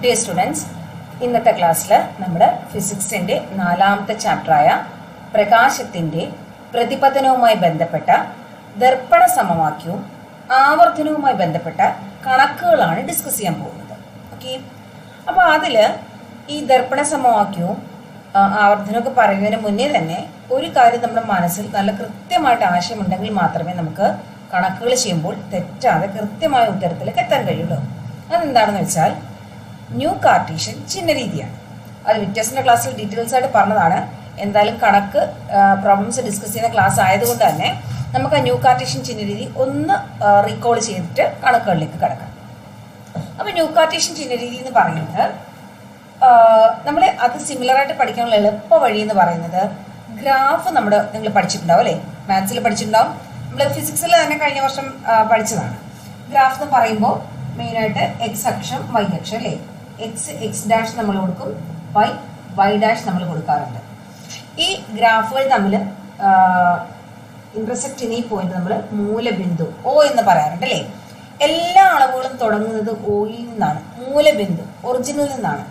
Dear students, ഇന്നത്തെ ക്ലാസ്സിൽ നമ്മുടെ ഫിസിക്സിൻ്റെ 4ാമത്തെ ചാപ്റ്ററായ പ്രകാശത്തിൻ്റെ പ്രതിപതനവുമായി ബന്ധപ്പെട്ട ദർപ്പണ സമവാക്യവും ആവർത്തനവുമായി ബന്ധപ്പെട്ട കണക്കുകളാണ് ഡിസ്കസ് ചെയ്യാൻ പോകുന്നത്. ഓക്കെ, അപ്പോൾ അതിൽ ഈ ദർപ്പണ സമവാക്യവും ആവർത്തനമൊക്കെ പറയുന്നതിന് മുന്നേ തന്നെ ഒരു കാര്യം നമ്മുടെ മനസ്സിൽ നല്ല കൃത്യമായിട്ട് ആശയമുണ്ടെങ്കിൽ മാത്രമേ നമുക്ക് കണക്കുകൾ ചെയ്യുമ്പോൾ തെറ്റാതെ കൃത്യമായ ഉത്തരത്തിലേക്ക് എത്താൻ കഴിയുള്ളൂ. അതെന്താണെന്ന് വെച്ചാൽ ന്യൂ കാർട്ടീഷ്യൻ ചിഹ്ന രീതിയാണ്. അത് വിറ്റ്നസിൻ്റെ ക്ലാസ്സിൽ ഡീറ്റെയിൽസ് ആയിട്ട് പറഞ്ഞതാണ്. എന്തായാലും കണക്ക് പ്രോബ്ലംസ് ഡിസ്കസ് ചെയ്യുന്ന ക്ലാസ് ആയതുകൊണ്ട് തന്നെ നമുക്ക് ആ ന്യൂ കാർട്ടീഷ്യൻ ചിഹ്ന രീതി ഒന്ന് റീകോൾ ചെയ്തിട്ട് കണക്കുകളിലേക്ക് കിടക്കാം. അപ്പോൾ ന്യൂ കാർട്ടീഷ്യൻ ചിഹ്ന രീതി എന്ന് പറയുന്നത് നമ്മൾ അത് സിമിലറായിട്ട് പഠിക്കാനുള്ള എളുപ്പ വഴി എന്ന് പറയുന്നത് ഗ്രാഫ് നിങ്ങൾ പഠിച്ചിട്ടുണ്ടാവും അല്ലേ? മാത്സിൽ പഠിച്ചിട്ടുണ്ടാവും, നമ്മൾ ഫിസിക്സിൽ തന്നെ കഴിഞ്ഞ വർഷം പഠിച്ചതാണ്. ഗ്രാഫ് എന്ന് പറയുമ്പോൾ മെയിനായിട്ട് എക്സ് അക്ഷം വൈ അക്ഷം അല്ലേ? എക്സ് ഡാഷ് നമ്മൾ കൊടുക്കും, വൈ ഡാഷ് നമ്മൾ കൊടുക്കാറുണ്ട്. ഈ ഗ്രാഫുകൾ തമ്മിൽ ഇന്റർസെക്ട് ചെയ്യുന്ന ഈ പോയിന്റ് നമ്മൾ മൂലബിന്ദു O എന്ന് പറയാറുണ്ട് അല്ലേ? എല്ലാ അളവുകളും തുടങ്ങുന്നത് Oയിൽ നിന്നാണ്. മൂലബിന്ദു ഒറിജിനിൽ നിന്നാണ്.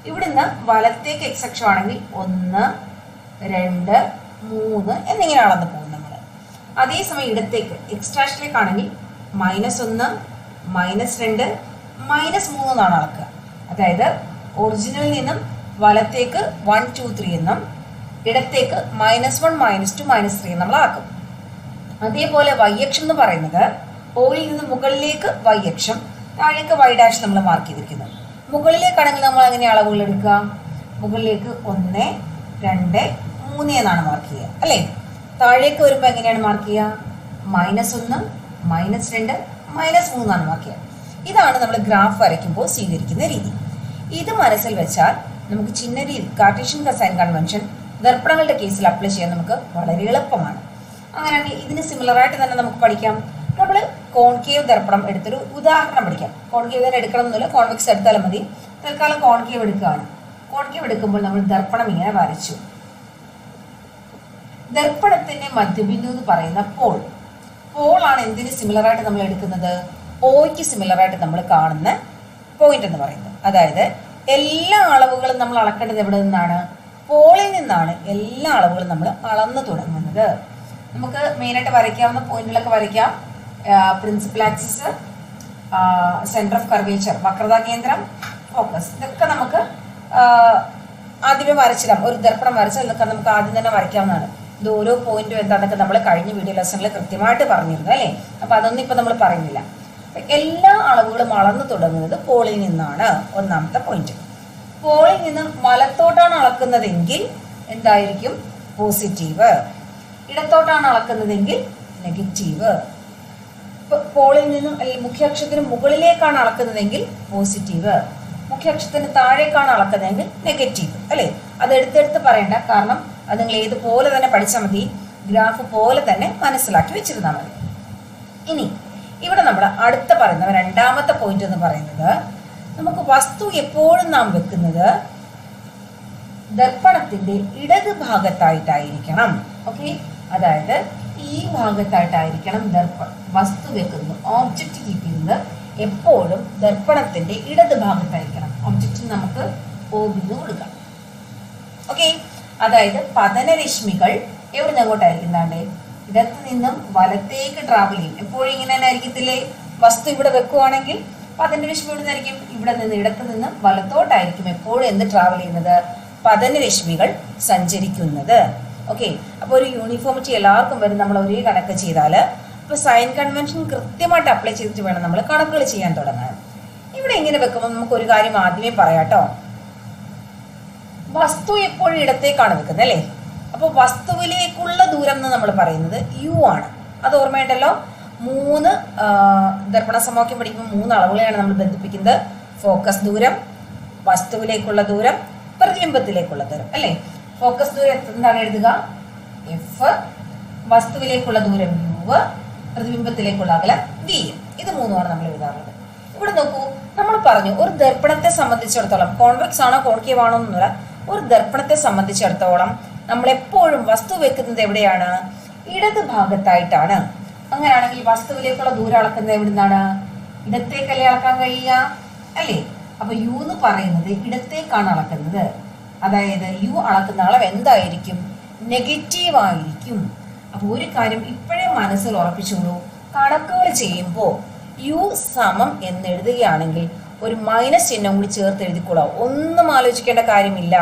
ഇവിടുന്ന് വലത്തേക്ക് എക്സ് അക്ഷമാണെങ്കിൽ 1, 2, 3 എന്നിങ്ങനെ അളന്ന് പോകും നമ്മൾ. അതേസമയം ഇടത്തേക്ക് എക്സ് ഡാഷിലേക്കാണെങ്കിൽ -1, -2, -3 എന്നാണ് അളക്കുക. അതായത് ഒറിജിനലിൽ നിന്നും വലത്തേക്ക് 1, 2, 3 എന്നും ഇടത്തേക്ക് -1, -2, -3 നമ്മൾ ആക്കും. അതേപോലെ വൈ അക്ഷം എന്ന് പറയുന്നത് ഓയിൽ നിന്ന് മുകളിലേക്ക് വൈ അക്ഷം, താഴേക്ക് വൈ ഡാഷ് നമ്മൾ മാർക്ക് ചെയ്തിരിക്കുന്നു. മുകളിലേക്കാണെങ്കിൽ നമ്മൾ എങ്ങനെ അളവുകൾ എടുക്കുക? മുകളിലേക്ക് 1, 2, 3 എന്നാണ് മാർക്ക് ചെയ്യുക അല്ലേ? താഴേക്ക് വരുമ്പോൾ എങ്ങനെയാണ് മാർക്ക് ചെയ്യുക? -1, -2, -3 എന്നാണ് മാർക്ക് ചെയ്യുക. ഇതാണ് നമ്മൾ ഗ്രാഫ് വരയ്ക്കുമ്പോൾ സ്വീകരിക്കുന്ന രീതി. ഇത് മനസ്സിൽ വെച്ചാൽ നമുക്ക് ചിഹ്ന രീതി കാർട്ടീഷ്യൻ സൈൻ കൺവെൻഷൻ ദർപ്പണങ്ങളുടെ കേസിൽ അപ്ലൈ ചെയ്യാൻ നമുക്ക് വളരെ എളുപ്പമാണ്. അങ്ങനെയാണെങ്കിൽ ഇതിന് സിമിലറായിട്ട് തന്നെ നമുക്ക് പഠിക്കാം. നമ്മൾ കോൺകേവ് ദർപ്പണം എടുത്തൊരു ഉദാഹരണം പഠിക്കാം. കോൺകേവ് തന്നെ എടുക്കണം എന്നില്ല, കോൺവെക്സ് എടുത്താലും മതി. തൽക്കാലം കോൺകേവ് എടുക്കുകയാണ്. കോൺകേവ് എടുക്കുമ്പോൾ നമ്മൾ ദർപ്പണം ഇങ്ങനെ വരച്ചു. ദർപ്പണത്തിന്റെ മധ്യബിന്ദു എന്ന് പറയുന്ന പോളാണ് എന്തിന് സിമിലറായിട്ട് നമ്മൾ എടുക്കുന്നത്? ഓയ്ക്ക് സിമിലറായിട്ട് നമ്മൾ കാണുന്ന പോയിന്റ് എന്ന് പറയുന്നത്. അതായത് എല്ലാ അളവുകളും നമ്മൾ അളക്കേണ്ടത് എവിടെ നിന്നാണ്? പോളിൽ നിന്നാണ് എല്ലാ അളവുകളും നമ്മൾ അളന്നു തുടങ്ങുന്നത്. നമുക്ക് മെയിനായിട്ട് വരയ്ക്കാവുന്ന പോയിന്റുകളൊക്കെ വരയ്ക്കാം. Principal axis, centre of curvature, വക്രതാ കേന്ദ്രം, ഫോക്കസ്, ഇതൊക്കെ നമുക്ക് ആദ്യമേ വരച്ചിടാം. ഒരു ദർപ്പണം വരച്ചാൽ ഇതൊക്കെ നമുക്ക് ആദ്യം തന്നെ വരയ്ക്കാവുന്നതാണ്. ഇത് ഓരോ പോയിന്റും എന്താണെന്നൊക്കെ നമ്മൾ കഴിഞ്ഞ വീഡിയോ ലെസണിൽ കൃത്യമായിട്ട് പറഞ്ഞിരുന്നു അല്ലേ? അപ്പം അതൊന്നും ഇപ്പം നമ്മൾ പറയുന്നില്ല. എല്ലാ അളവുകളും അളന്നു തുടങ്ങുന്നത് പോളിൽ നിന്നാണ്. ഒന്നാമത്തെ പോയിന്റ്. പോളിൽ നിന്ന് വലത്തോട്ടാണ് അളക്കുന്നതെങ്കിൽ എന്തായിരിക്കും? പോസിറ്റീവ്. ഇടത്തോട്ടാണ് അളക്കുന്നതെങ്കിൽ നെഗറ്റീവ്. പോളിൽ നിന്നും മുഖ്യാക്ഷത്തിന് മുകളിലേക്കാണ് അളക്കുന്നതെങ്കിൽ പോസിറ്റീവ്, മുഖ്യാക്ഷത്തിന് താഴേക്കാണ് അളക്കുന്നതെങ്കിൽ നെഗറ്റീവ് അല്ലേ? അത് എടുത്തെടുത്ത് പറയണ്ട, കാരണം അത് നിങ്ങൾ ഏതുപോലെ തന്നെ പഠിച്ചാൽ മതി. ഗ്രാഫ് പോലെ തന്നെ മനസ്സിലാക്കി വെച്ചിരുന്നാൽ മതി. ഇനി ഇവിടെ നമ്മുടെ അടുത്ത പറയുന്ന 2ാമത്തെ പോയിന്റ് എന്ന് പറയുന്നത് നമുക്ക് വസ്തു എപ്പോഴും നാം വെക്കുന്നത് ദർപ്പണത്തിന്റെ ഇടത് ഭാഗത്തായിട്ടായിരിക്കണം. ഓക്കെ, അതായത് ഈ ഭാഗത്തായിട്ടായിരിക്കണം വസ്തു വെക്കുന്നത്. ഓബ്ജക്റ്റ് കീപ്പ് ചെയ്യുന്നത് എപ്പോഴും ദർപ്പണത്തിന്റെ ഇടത് ഭാഗത്തായിരിക്കണം. ഒബ്ജക്റ്റിന് നമുക്ക് O ബിന്ദു കൊടുക്കാം. ഓക്കെ, അതായത് പതനരശ്മികൾ എവിടെ നിന്ന് അങ്ങോട്ടായിരിക്കുന്നതാണ്ട് ഇടത്ത് നിന്നും വലത്തേക്ക് ട്രാവൽ ചെയ്യും. എപ്പോഴും ഇങ്ങനെ തന്നെ ആയിരിക്കത്തില്ലേ? വസ്തു ഇവിടെ വെക്കുവാണെങ്കിൽ പതനരശ്മി ഇവിടെ നിന്നായിരിക്കും. ഇവിടെ നിന്ന് ഇടത്ത് നിന്നും വലത്തോട്ടായിരിക്കും എപ്പോഴും എന്ത് ട്രാവൽ ചെയ്യുന്നത്? പതനരശ്മികൾ സഞ്ചരിക്കുന്നത്. ഓക്കെ, അപ്പോൾ ഒരു യൂണിഫോമിറ്റി എല്ലാവർക്കും വരും നമ്മൾ ഒരേ കണക്ക് ചെയ്താൽ. അപ്പോൾ സൈൻ കൺവെൻഷൻ കൃത്യമായിട്ട് അപ്ലൈ ചെയ്തിട്ട് വേണം നമ്മൾ കണക്കുകൾ ചെയ്യാൻ തുടങ്ങാൻ. ഇവിടെ ഇങ്ങനെ വെക്കുമ്പോൾ നമുക്ക് ഒരു കാര്യം ആദ്യമേ പറയാം കേട്ടോ. വസ്തു എപ്പോഴും ഇടത്തേക്കാണ് വെക്കുന്നത് അല്ലേ? അപ്പോൾ വസ്തുവിലേക്കുള്ള ദൂരം എന്ന് നമ്മൾ പറയുന്നത് U ആണ്. അത് ഓർമ്മയുണ്ടല്ലോ. 3 ദർപ്പണ സമവാക്യം പഠിക്കുമ്പോൾ 3 അളവുകളെയാണ് നമ്മൾ ബന്ധിപ്പിക്കുന്നത്. ഫോക്കസ് ദൂരം, വസ്തുവിലേക്കുള്ള ദൂരം, പ്രതിബിംബത്തിലേക്കുള്ള ദൂരം അല്ലേ? ഫോക്കസ് ദൂരം എന്താണ് എഴുതുക? F, വസ്തുവിലേക്കുള്ള ദൂരം U, പ്രതിബിംബത്തിലേക്കുള്ള അകലം V. ഇത് 3ആണ് നമ്മൾ എഴുതാറുള്ളത്. ഇവിടെ നോക്കൂ, നമ്മൾ പറഞ്ഞു ഒരു ദർപ്പണത്തെ സംബന്ധിച്ചിടത്തോളം കോൺവെക്സ് ആണോ കോൺകേവ് ആണോ എന്നുള്ള ഒരു ദർപ്പണത്തെ സംബന്ധിച്ചിടത്തോളം നമ്മൾ എപ്പോഴും വസ്തു വെക്കുന്നത് എവിടെയാണ്? ഇടത് ഭാഗത്തായിട്ടാണ്. അങ്ങനെയാണെങ്കിൽ വസ്തുവിലേക്കുള്ള ദൂരം അളക്കുന്നത് എവിടെ നിന്നാണ്? ഇടത്തേക്കല്ലേ അളക്കാൻ കഴിയുക അല്ലേ? അപ്പൊ യു എന്ന് പറയുന്നത് ഇടത്തേക്കാണ് അളക്കുന്നത്. അതായത് യു അളക്കുന്ന അളവ് എന്തായിരിക്കും? നെഗറ്റീവ് ആയിരിക്കും. അപ്പൊ ഒരു കാര്യം ഇപ്പോഴേ മനസ്സിൽ ഉറപ്പിച്ചോളൂ, കണക്കുകൾ ചെയ്യുമ്പോൾ യു സമം എന്ന് എഴുതുകയാണെങ്കിൽ ഒരു മൈനസ് ചിഹ്നം കൂടി ചേർത്ത് എഴുതിക്കോളാം. ഒന്നും ആലോചിക്കേണ്ട കാര്യമില്ല.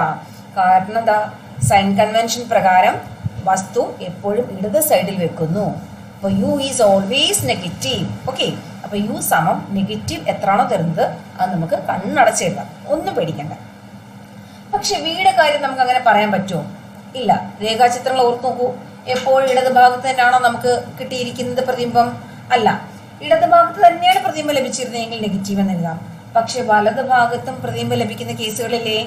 കാരണം എന്താ? സൈൻ കൺവെൻഷൻ പ്രകാരം വസ്തു എപ്പോഴും ഇടത് സൈഡിൽ വെക്കുന്നു. അപ്പോൾ u is always negative. Okay, അപ്പോൾ യു സമം നെഗറ്റീവ് എത്രയാണോ തരുന്നത് അത് നമുക്ക് കണ്ണടച്ചെഴുതാം, ഒന്നും പേടിക്കണ്ട. പക്ഷെ വിയുടെ കാര്യം നമുക്ക് അങ്ങനെ പറയാൻ പറ്റുമോ? ഇല്ല. രേഖാചിത്രങ്ങൾ ഓർത്ത് നോക്കൂ. എപ്പോഴും ഇടത് ഭാഗത്ത് തന്നെയാണോ നമുക്ക് കിട്ടിയിരിക്കുന്നത് പ്രതിബിംബം? അല്ല, ഇടത് ഭാഗത്ത് തന്നെയാണ് പ്രതിബിംബം ലഭിച്ചിരുന്നതെങ്കിൽ നെഗറ്റീവ് എന്ന് എഴുതാം. പക്ഷെ വലത് ഭാഗത്തും പ്രതിബിംബം ലഭിക്കുന്ന കേസുകളില്ലേ?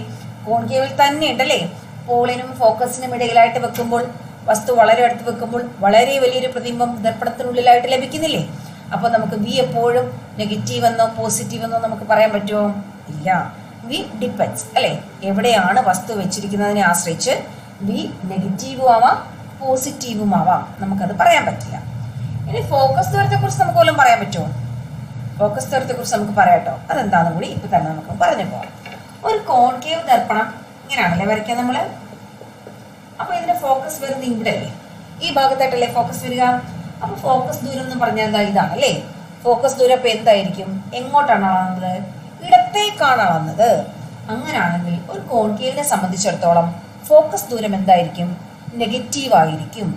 കോൺകേവിൽ തന്നെ ഉണ്ടല്ലേ? പോളിനും ഫോക്കസിനും ഇടയിലായിട്ട് വെക്കുമ്പോൾ, വസ്തു വളരെ അടുത്ത് വെക്കുമ്പോൾ വളരെ വലിയൊരു പ്രതിബിംബം ദർപ്പണത്തിനുള്ളിലായിട്ട് ലഭിക്കുന്നില്ലേ? അപ്പൊ നമുക്ക് വി എപ്പോഴും നെഗറ്റീവ് എന്നോ പോസിറ്റീവ് എന്നോ നമുക്ക് പറയാൻ പറ്റുമോ? ഇല്ല. വി ഡിപ്പെൻഡ്സ് അല്ലെ? എവിടെയാണ് വസ്തു വെച്ചിരിക്കുന്നതിനെ ആശ്രയിച്ച് വി നെഗറ്റീവും ആവാം പോസിറ്റീവും ആവാം, നമുക്കത് പറയാൻ പറ്റില്ല. ഇനി ഫോക്കസ് ദൂരത്തെ കുറിച്ച് നമുക്ക് വല്ലതും പറയാൻ പറ്റുമോ? ഫോക്കസ് ദൂരത്തെ കുറിച്ച് നമുക്ക് പറയാട്ടോ. അതെന്താണെന്ന് കൂടി ഇപ്പൊ തന്നെ നമുക്ക് പറഞ്ഞു പോകാം. ഒരു കോൺകേവ് ദർപ്പണം ഇങ്ങനെയാണല്ലേ വരയ്ക്കുക നമ്മള്. അപ്പൊ ഇതിന്റെ ഫോക്കസ് വരുന്നത് ഇവിടെ അല്ലേ? ഈ ഭാഗത്തായിട്ടല്ലേ ഫോക്കസ് വരിക. അപ്പൊ ഫോക്കസ് ദൂരം എന്ന് പറഞ്ഞാൽ എന്താ? ഇതാണല്ലേ ഫോക്കസ് ദൂരം. അപ്പൊ എന്തായിരിക്കും? എങ്ങോട്ടാണ് അളന്നത്? ഇടത്തേക്കാണ് അളന്നത്. അങ്ങനെയാണെങ്കിൽ ഒരു കോൺകേവിനെ സംബന്ധിച്ചിടത്തോളം ഫോക്കസ് ദൂരം എന്തായിരിക്കും? നെഗറ്റീവ് ആയിരിക്കും.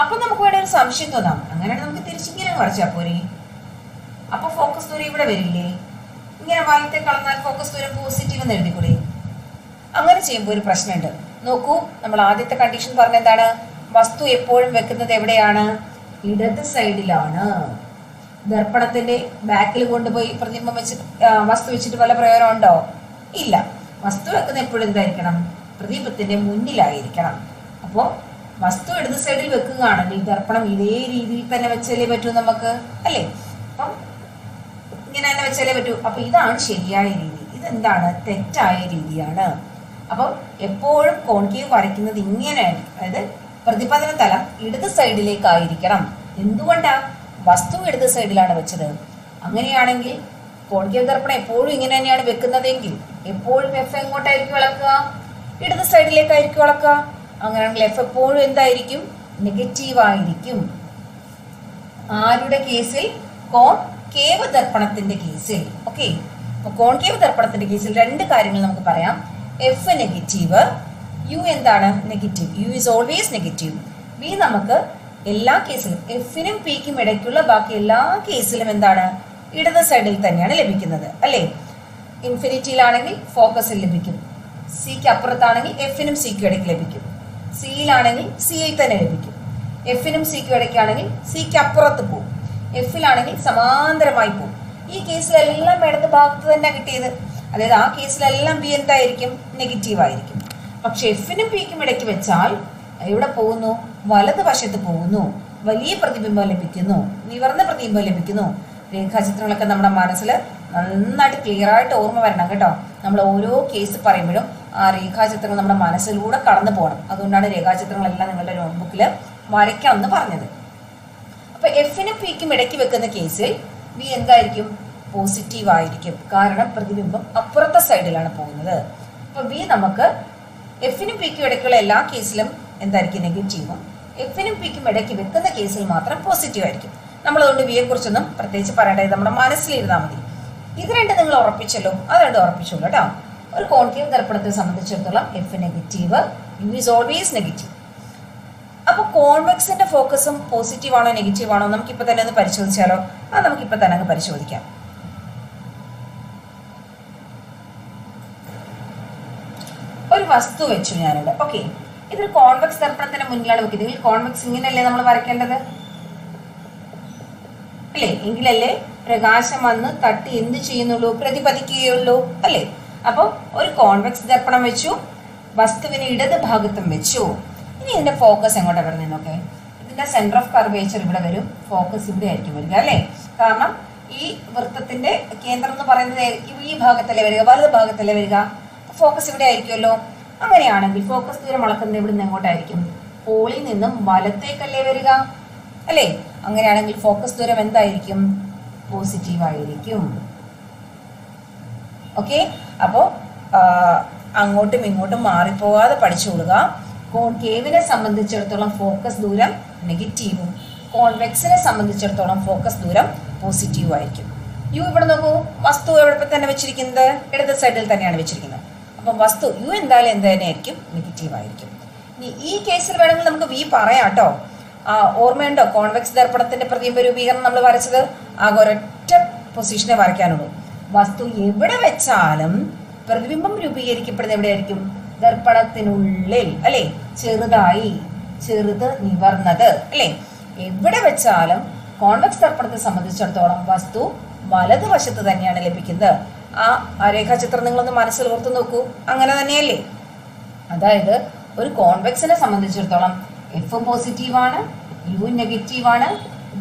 അപ്പൊ നമുക്ക് ഇവിടെ ഒരു സംശയം തോന്നാം, അങ്ങനെയാണ് നമുക്ക് തിരിച്ചിങ്ങനെ വരച്ചാൽ പോരെ? അപ്പൊ ഫോക്കസ് ദൂരം ഇവിടെ വരില്ലേ? ഇങ്ങനെ വലത്തെ കളന്നാൽ ഫോക്കസ് ദൂരം പോസിറ്റീവ് എന്ന് എഴുതിക്കൂടെ? അങ്ങനെ ചെയ്യുമ്പോൾ ഒരു പ്രശ്നമുണ്ട്. നോക്കൂ, നമ്മൾ ആദ്യത്തെ കണ്ടീഷൻ പറഞ്ഞ എന്താണ്? വസ്തു എപ്പോഴും വെക്കുന്നത് എവിടെയാണ്? ഇടത് സൈഡിലാണ്. ദർപ്പണത്തിന്റെ ബാക്കിൽ കൊണ്ടുപോയി പ്രതിബിംബം വെച്ചിട്ട് വസ്തു വെച്ചിട്ട് വല്ല പ്രയോജനം ഉണ്ടോ? ഇല്ല. വസ്തു വെക്കുന്ന എപ്പോഴും എന്തായിരിക്കണം? പ്രതിബിംബത്തിന്റെ മുന്നിലായിരിക്കണം. അപ്പോൾ വസ്തു ഇടത് സൈഡിൽ വെക്കുകയാണെങ്കിൽ ദർപ്പണം ഇതേ രീതിയിൽ തന്നെ വെച്ചാലേ പറ്റൂ നമുക്ക്, അല്ലേ? അപ്പം ഇങ്ങനെ തന്നെ വെച്ചാലേ പറ്റൂ. അപ്പൊ ഇതാണ് ശരിയായ രീതി. ഇതെന്താണ്? തെറ്റായ രീതിയാണ്. അപ്പം എപ്പോഴും കോൺകേവ് വരയ്ക്കുന്നത് ഇങ്ങനെയാണ്. അതായത് പ്രതിപതന തലം ഇടത് സൈഡിലേക്കായിരിക്കണം. എന്തുകൊണ്ടാ? വസ്തു ഇടത് സൈഡിലാണ് വെച്ചത്. അങ്ങനെയാണെങ്കിൽ കോൺകേവ് ദർപ്പണം എപ്പോഴും ഇങ്ങനെ തന്നെയാണ് വെക്കുന്നതെങ്കിൽ എപ്പോഴും എഫ് എങ്ങോട്ടായിരിക്കും അളക്കുക? ഇടത് സൈഡിലേക്കായിരിക്കും അളക്കുക. അങ്ങനെയാണെങ്കിൽ എഫ് എപ്പോഴും എന്തായിരിക്കും? നെഗറ്റീവ് ആയിരിക്കും. ആരുടെ കേസിൽ? കോൺകേവ് ദർപ്പണത്തിന്റെ കേസിൽ. ഓക്കെ, അപ്പൊ കോൺകേവ് ദർപ്പണത്തിന്റെ കേസിൽ രണ്ട് കാര്യങ്ങൾ നമുക്ക് പറയാം. എഫ് നെഗറ്റീവ്, യു എന്താണ്? Negative. U is always negative. V നമുക്ക് എല്ലാ കേസിലും എഫിനും പിക്കും ഇടയ്ക്കുള്ള ബാക്കി എല്ലാ കേസിലും എന്താണ്? ഇടത് സൈഡിൽ തന്നെയാണ് ലഭിക്കുന്നത്, അല്ലേ? ഇൻഫിനിറ്റിയിലാണെങ്കിൽ ഫോക്കസിൽ ലഭിക്കും. സിക്ക് അപ്പുറത്താണെങ്കിൽ എഫിനും സിക്കും ഇടയ്ക്ക് ലഭിക്കും. സിയിലാണെങ്കിൽ സിയിൽ തന്നെ ലഭിക്കും. എഫിനും സിക്കും ഇടയ്ക്കാണെങ്കിൽ സിക്ക് അപ്പുറത്ത് പോകും. എഫിലാണെങ്കിൽ സമാന്തരമായി പോകും. ഈ കേസിലെല്ലാം ഇടത് ഭാഗത്ത് തന്നെ കിട്ടിയത്. അതായത് ആ കേസിലെല്ലാം ബി എന്തായിരിക്കും? നെഗറ്റീവ് ആയിരിക്കും. പക്ഷെ എഫിനും പിക്കും ഇടയ്ക്ക് വെച്ചാൽ എവിടെ പോകുന്നു? വലത് വശത്ത് പോകുന്നു. വലിയ പ്രതിബിംബം ലഭിക്കുന്നു, നിവർന്ന പ്രതിബിംബം ലഭിക്കുന്നു. രേഖാചിത്രങ്ങളൊക്കെ നമ്മുടെ മനസ്സിൽ നന്നായിട്ട് ക്ലിയർ ആയിട്ട് ഓർമ്മ വരണം കേട്ടോ. നമ്മൾ ഓരോ കേസ് പറയുമ്പോഴും ആ രേഖാചിത്രങ്ങൾ നമ്മുടെ മനസ്സിലൂടെ കടന്നു പോകണം. അതുകൊണ്ടാണ് രേഖാചിത്രങ്ങളെല്ലാം നിങ്ങളുടെ നോട്ട്ബുക്കിൽ വരയ്ക്കണം എന്ന് പറഞ്ഞത്. അപ്പൊ എഫിനും പിക്കും ഇടയ്ക്ക് വെക്കുന്ന കേസിൽ ബി എന്തായിരിക്കും? പോസിറ്റീവ് ആയിരിക്കും. കാരണം പ്രതിബിംബം അപ്പുറത്തെ സൈഡിലാണ് പോകുന്നത്. അപ്പൊ ബി നമുക്ക് എഫിനും പിക്കും ഇടയ്ക്കുള്ള എല്ലാ കേസിലും എന്തായിരിക്കും? നെഗറ്റീവും. എഫിനും പിക്കും ഇടയ്ക്ക് വെക്കുന്ന കേസിൽ മാത്രം പോസിറ്റീവ് ആയിരിക്കും. നമ്മളതുകൊണ്ട് വിയെ കുറിച്ചൊന്നും പ്രത്യേകിച്ച് പറയേണ്ടത് നമ്മുടെ മനസ്സിലിരുന്നാൽ മതി. ഇത് രണ്ട് നിങ്ങൾ ഉറപ്പിച്ചല്ലോ, അത് രണ്ടും ഉറപ്പിച്ചോളൂ കേട്ടോ. ഒരു കോൺകേവ് ദർപ്പണത്തെ സംബന്ധിച്ചിടത്തോളം f negative, u is always negative. അപ്പൊ കോൺവെക്സിന്റെ ഫോക്കസും പോസിറ്റീവ് ആണോ നെഗറ്റീവ് ആണോ നമുക്കിപ്പോ തന്നെ ഒന്ന് പരിശോധിച്ചാലോ? അത് നമുക്കിപ്പോ തന്നെ അങ്ങ് പരിശോധിക്കാം. ഒരു വസ്തു വെച്ചു ഞാനിവിടെ. ഓക്കെ, ഇതൊരു കോൺവെക്സ് ദർപ്പണത്തിന്റെ മുന്നിലാണ് വെക്കുന്നത്. കോൺവെക്സ് ഇങ്ങനെയല്ലേ നമ്മൾ വരയ്ക്കേണ്ടത്, അല്ലേ? എങ്കിലല്ലേ പ്രകാശം വന്ന് തട്ടി എന്ത് ചെയ്യുന്നുള്ളൂ? പ്രതിപതിക്കുകയുള്ളൂ, അല്ലേ? അപ്പൊ ഒരു കോൺവെക്സ് ദർപ്പണം വെച്ചു, വസ്തുവിന് ഇടത് ഭാഗത്തും വെച്ചു. ഇനി ഇതിന്റെ ഫോക്കസ് എങ്ങോട്ടാ വരുന്നതെന്നൊക്കെ? ഇതിന്റെ സെന്റർ ഓഫ് കർവേച്ചർ ഇവിടെ വരും, ഫോക്കസ് ഇവിടെ ആയിരിക്കും വരിക, അല്ലേ? കാരണം ഈ വൃത്തത്തിന്റെ കേന്ദ്രം എന്ന് പറയുന്നത് ഈ ഭാഗത്തല്ലേ വരിക, വലത് ഭാഗത്തല്ലേ വരിക. ഫോക്കസ് ഇവിടെ ആയിരിക്കുമല്ലോ. അങ്ങനെയാണെങ്കിൽ ഫോക്കസ് ദൂരം അളക്കുന്നത് ഇവിടെ നിന്ന് എങ്ങോട്ടായിരിക്കും? പോളിൽ നിന്നും വലത്തേക്കല്ലേ വരിക, അല്ലേ? അങ്ങനെയാണെങ്കിൽ ഫോക്കസ് ദൂരം എന്തായിരിക്കും? പോസിറ്റീവ് ആയിരിക്കും. ഓക്കെ, അപ്പോൾ അങ്ങോട്ടും ഇങ്ങോട്ടും മാറിപ്പോകാതെ പഠിച്ചുകൊള്ളുക. കോൺകേവിനെ സംബന്ധിച്ചിടത്തോളം ഫോക്കസ് ദൂരം നെഗറ്റീവും കോൺവെക്സിനെ സംബന്ധിച്ചിടത്തോളം ഫോക്കസ് ദൂരം പോസിറ്റീവും ആയിരിക്കും. യു ഇവിടെ നോക്കൂ, വസ്തു എവിടെ തന്നെ വെച്ചിരിക്കുന്നത്? ഇടത് സൈഡിൽ തന്നെയാണ് വെച്ചിരിക്കുന്നത്. അപ്പം വസ്തു യു എന്തായാലും എന്ത് തന്നെയായിരിക്കും? നെഗറ്റീവ് ആയിരിക്കും. ഇനി ഈ കേസിൽ വേണമെങ്കിൽ നമുക്ക് വി പറയാം കേട്ടോ. ഓർമ്മയുണ്ടോ കോൺവെക്സ് ദർപ്പണത്തിന്റെ പ്രതിബിംബ രൂപീകരണം നമ്മൾ വരച്ചത്? ആകെ ഒരൊറ്റ പൊസിഷനെ വരയ്ക്കാനുള്ളൂ. വസ്തു എവിടെ വെച്ചാലും പ്രതിബിംബം രൂപീകരിക്കപ്പെടുന്നത് എവിടെയായിരിക്കും? ദർപ്പണത്തിനുള്ളിൽ അല്ലെ, ചെറുതായി, ചെറുത് നിവർന്നത് അല്ലെ. എവിടെ വെച്ചാലും കോൺവെക്സ് ദർപ്പണത്തെ സംബന്ധിച്ചിടത്തോളം വസ്തു വലതുവശത്ത് തന്നെയാണ് ലഭിക്കുന്നത്. ആ രേഖാചിത്രം നിങ്ങളൊന്ന് മനസ്സിൽ ഓർത്തു നോക്കൂ. അങ്ങനെ തന്നെയല്ലേ? അതായത് ഒരു കോൺവെക്സിനെ സംബന്ധിച്ചിടത്തോളം എഫ് പോസിറ്റീവാണ്, യു നെഗറ്റീവാണ്,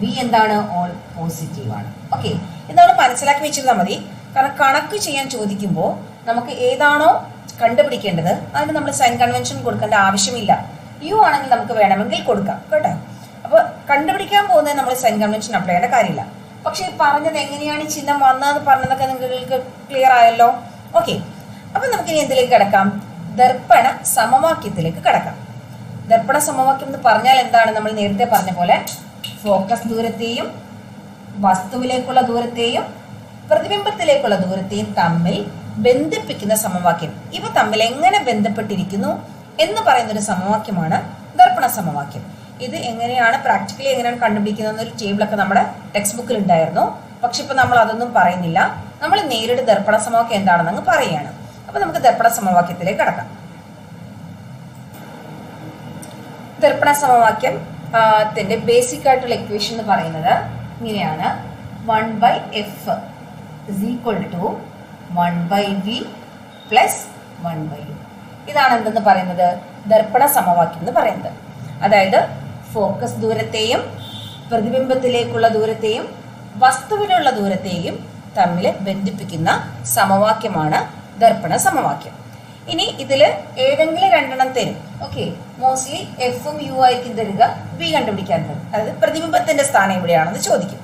വി എന്താണ്? ഓൾ പോസിറ്റീവാണ്. ഓക്കെ, ഇത് നമ്മൾ മനസ്സിലാക്കി വെച്ചിരുന്നാൽ മതി. കാരണം കണക്ക് ചെയ്യാൻ ചോദിക്കുമ്പോൾ നമുക്ക് ഏതാണോ കണ്ടുപിടിക്കേണ്ടത് അതിന് നമ്മൾ സൈൻ കൺവെൻഷൻ കൊടുക്കേണ്ട ആവശ്യമില്ല. യു ആണെങ്കിൽ നമുക്ക് വേണമെങ്കിൽ കൊടുക്കാം കേട്ടോ. അപ്പോൾ കണ്ടുപിടിക്കാൻ പോകുന്നത് നമ്മൾ സൈൻ കൺവെൻഷൻ അപ്ലൈ ചെയ്യേണ്ട കാര്യമില്ല. പക്ഷെ പറഞ്ഞത് എങ്ങനെയാണ് ഈ ചിഹ്നം വന്നതെന്ന് പറഞ്ഞതൊക്കെ നിങ്ങൾക്ക് ക്ലിയർ ആയല്ലോ. ഓക്കെ, അപ്പൊ നമുക്കിനി എന്തിലേക്ക് കിടക്കാം? ദർപ്പണ സമവാക്യത്തിലേക്ക് കിടക്കാം. ദർപ്പണ സമവാക്യം എന്ന് പറഞ്ഞാൽ എന്താണ്? നമ്മൾ നേരത്തെ പറഞ്ഞ പോലെ ഫോക്കസ് ദൂരത്തെയും വസ്തുവിലേക്കുള്ള ദൂരത്തെയും പ്രതിബിംബത്തിലേക്കുള്ള ദൂരത്തെയും തമ്മിൽ ബന്ധിപ്പിക്കുന്ന സമവാക്യം. ഇവ തമ്മിൽ എങ്ങനെ ബന്ധപ്പെട്ടിരിക്കുന്നു എന്ന് പറയുന്ന ഒരു സമവാക്യമാണ് ദർപ്പണ സമവാക്യം. ഇത് എങ്ങനെയാണ് പ്രാക്ടിക്കലി എങ്ങനെയാണ് കണ്ടുപിടിക്കുന്നത് ഒരു ടേബിളൊക്കെ നമ്മുടെ ടെക്സ്റ്റ് ബുക്കിൽ ഉണ്ടായിരുന്നു. പക്ഷെ ഇപ്പൊ നമ്മൾ അതൊന്നും പറയുന്നില്ല. നമ്മൾ നേരിട്ട് ദർപ്പണ സമവാക്യം എന്താണെന്ന് അങ്ങ് പറയുകയാണ്. അപ്പൊ നമുക്ക് ദർപ്പണ സമവാക്യത്തിലേക്ക് കടക്കാം. ദർപ്പണ സമവാക്യത്തിന്റെ ബേസിക് ആയിട്ടുള്ള ഇക്വേഷൻ എന്ന് പറയുന്നത് ഇങ്ങനെയാണ്: 1/f is equal to 1/v plus 1/u. ഇതാണ് എന്തെന്ന് പറയുന്നത്? ദർപ്പണ സമവാക്യം എന്ന് പറയുന്നത്. അതായത് ഫോക്കസ് ദൂരത്തെയും പ്രതിബിംബത്തിലേക്കുള്ള ദൂരത്തെയും വസ്തുവിനുള്ള ദൂരത്തെയും തമ്മിൽ ബന്ധിപ്പിക്കുന്ന സമവാക്യമാണ് ദർപ്പണ സമവാക്യം. ഇനി ഇതില് ഏതെങ്കിലും രണ്ടെണ്ണം തരും. ഓക്കെ, മോസ്റ്റ്ലി എഫും യു ആയിരിക്കും തരിക, വി കണ്ടുപിടിക്കാൻ തരും. അതായത് പ്രതിബിംബത്തിന്റെ സ്ഥാനം എവിടെയാണെന്ന് ചോദിക്കും.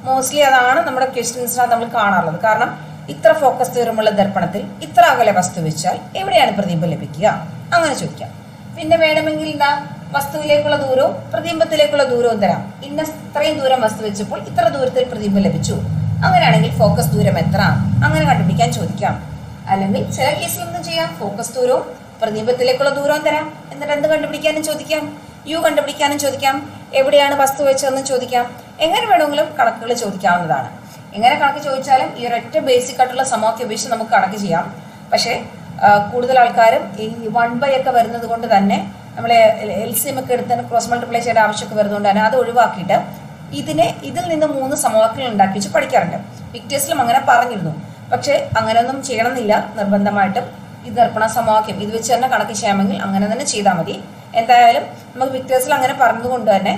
മോസ്റ്റ്ലി അതാണ് നമ്മുടെ ക്വസ്റ്റ്യൻസിനകത്ത് നമ്മൾ കാണാറുള്ളത്. കാരണം ഇത്ര ഫോക്കസ് ദൂരമുള്ള ദർപ്പണത്തിൽ ഇത്ര അകലെ വസ്തു വെച്ചാൽ എവിടെയാണ് പ്രതിബിംബം ലഭിക്കുക അങ്ങനെ ചോദിക്കാം. പിന്നെ വേണമെങ്കിൽ എന്താ, വസ്തുവിലേക്കുള്ള ദൂരവും പ്രതിബിംബത്തിലേക്കുള്ള ദൂരവും തരാം. ഇത്രയും ദൂരം വസ്തു വെച്ചപ്പോൾ ഇത്ര ദൂരത്തിൽ പ്രതിബിംബം ലഭിച്ചു, അങ്ങനെയാണെങ്കിൽ ഫോക്കസ് ദൂരം എത്ര അങ്ങനെ കണ്ടുപിടിക്കാൻ ചോദിക്കാം. അല്ലെങ്കിൽ ചില കേസിൽ എന്ത് ചെയ്യാം, ഫോക്കസ് ദൂരവും പ്രതിബിംബത്തിലേക്കുള്ള ദൂരവും തരാം, എന്നിട്ട് എന്ത് കണ്ടുപിടിക്കാനും ചോദിക്കാം, യു കണ്ടുപിടിക്കാനും ചോദിക്കാം, എവിടെയാണ് വസ്തു വെച്ചതെന്ന് ചോദിക്കാം. എങ്ങനെ വേണമെങ്കിലും കണക്കുകൾ ചോദിക്കാവുന്നതാണ്. എങ്ങനെ കണക്ക് ചോദിച്ചാലും ഈ ഒരൊറ്റ ബേസിക് ആയിട്ടുള്ള സമവാക്യം ഉപയോഗിച്ച് നമുക്ക് കണക്ക് ചെയ്യാം. പക്ഷേ കൂടുതൽ ആൾക്കാരും ഈ 1/, ഒക്കെ വരുന്നത് കൊണ്ട് തന്നെ നമ്മൾ LCM ഒക്കെ എടുത്ത് ക്രോസ് മൾട്ടിപ്ലൈ ചെയ്യേണ്ട ആവശ്യമൊക്കെ വരുന്നതുകൊണ്ട് തന്നെ അത് ഒഴിവാക്കിയിട്ട് ഇതിൽ നിന്ന് 3 സമവാക്യങ്ങൾ ഉണ്ടാക്കി വെച്ച് പഠിക്കാറുണ്ട്. പിക്ചേഴ്സിലും അങ്ങനെ പറഞ്ഞിരുന്നു. പക്ഷെ അങ്ങനെയൊന്നും ചെയ്യണമെന്നില്ല നിർബന്ധമായിട്ടും. ഈ ദർപ്പണ സമവാക്യം ഇത് വെച്ച് തന്നെ കണക്ക് ചെയ്യാമെങ്കിൽ അങ്ങനെ തന്നെ ചെയ്താൽ മതി. എന്തായാലും നമുക്ക് പിക്ചേഴ്സിൽ അങ്ങനെ പറഞ്ഞതുകൊണ്ട് തന്നെ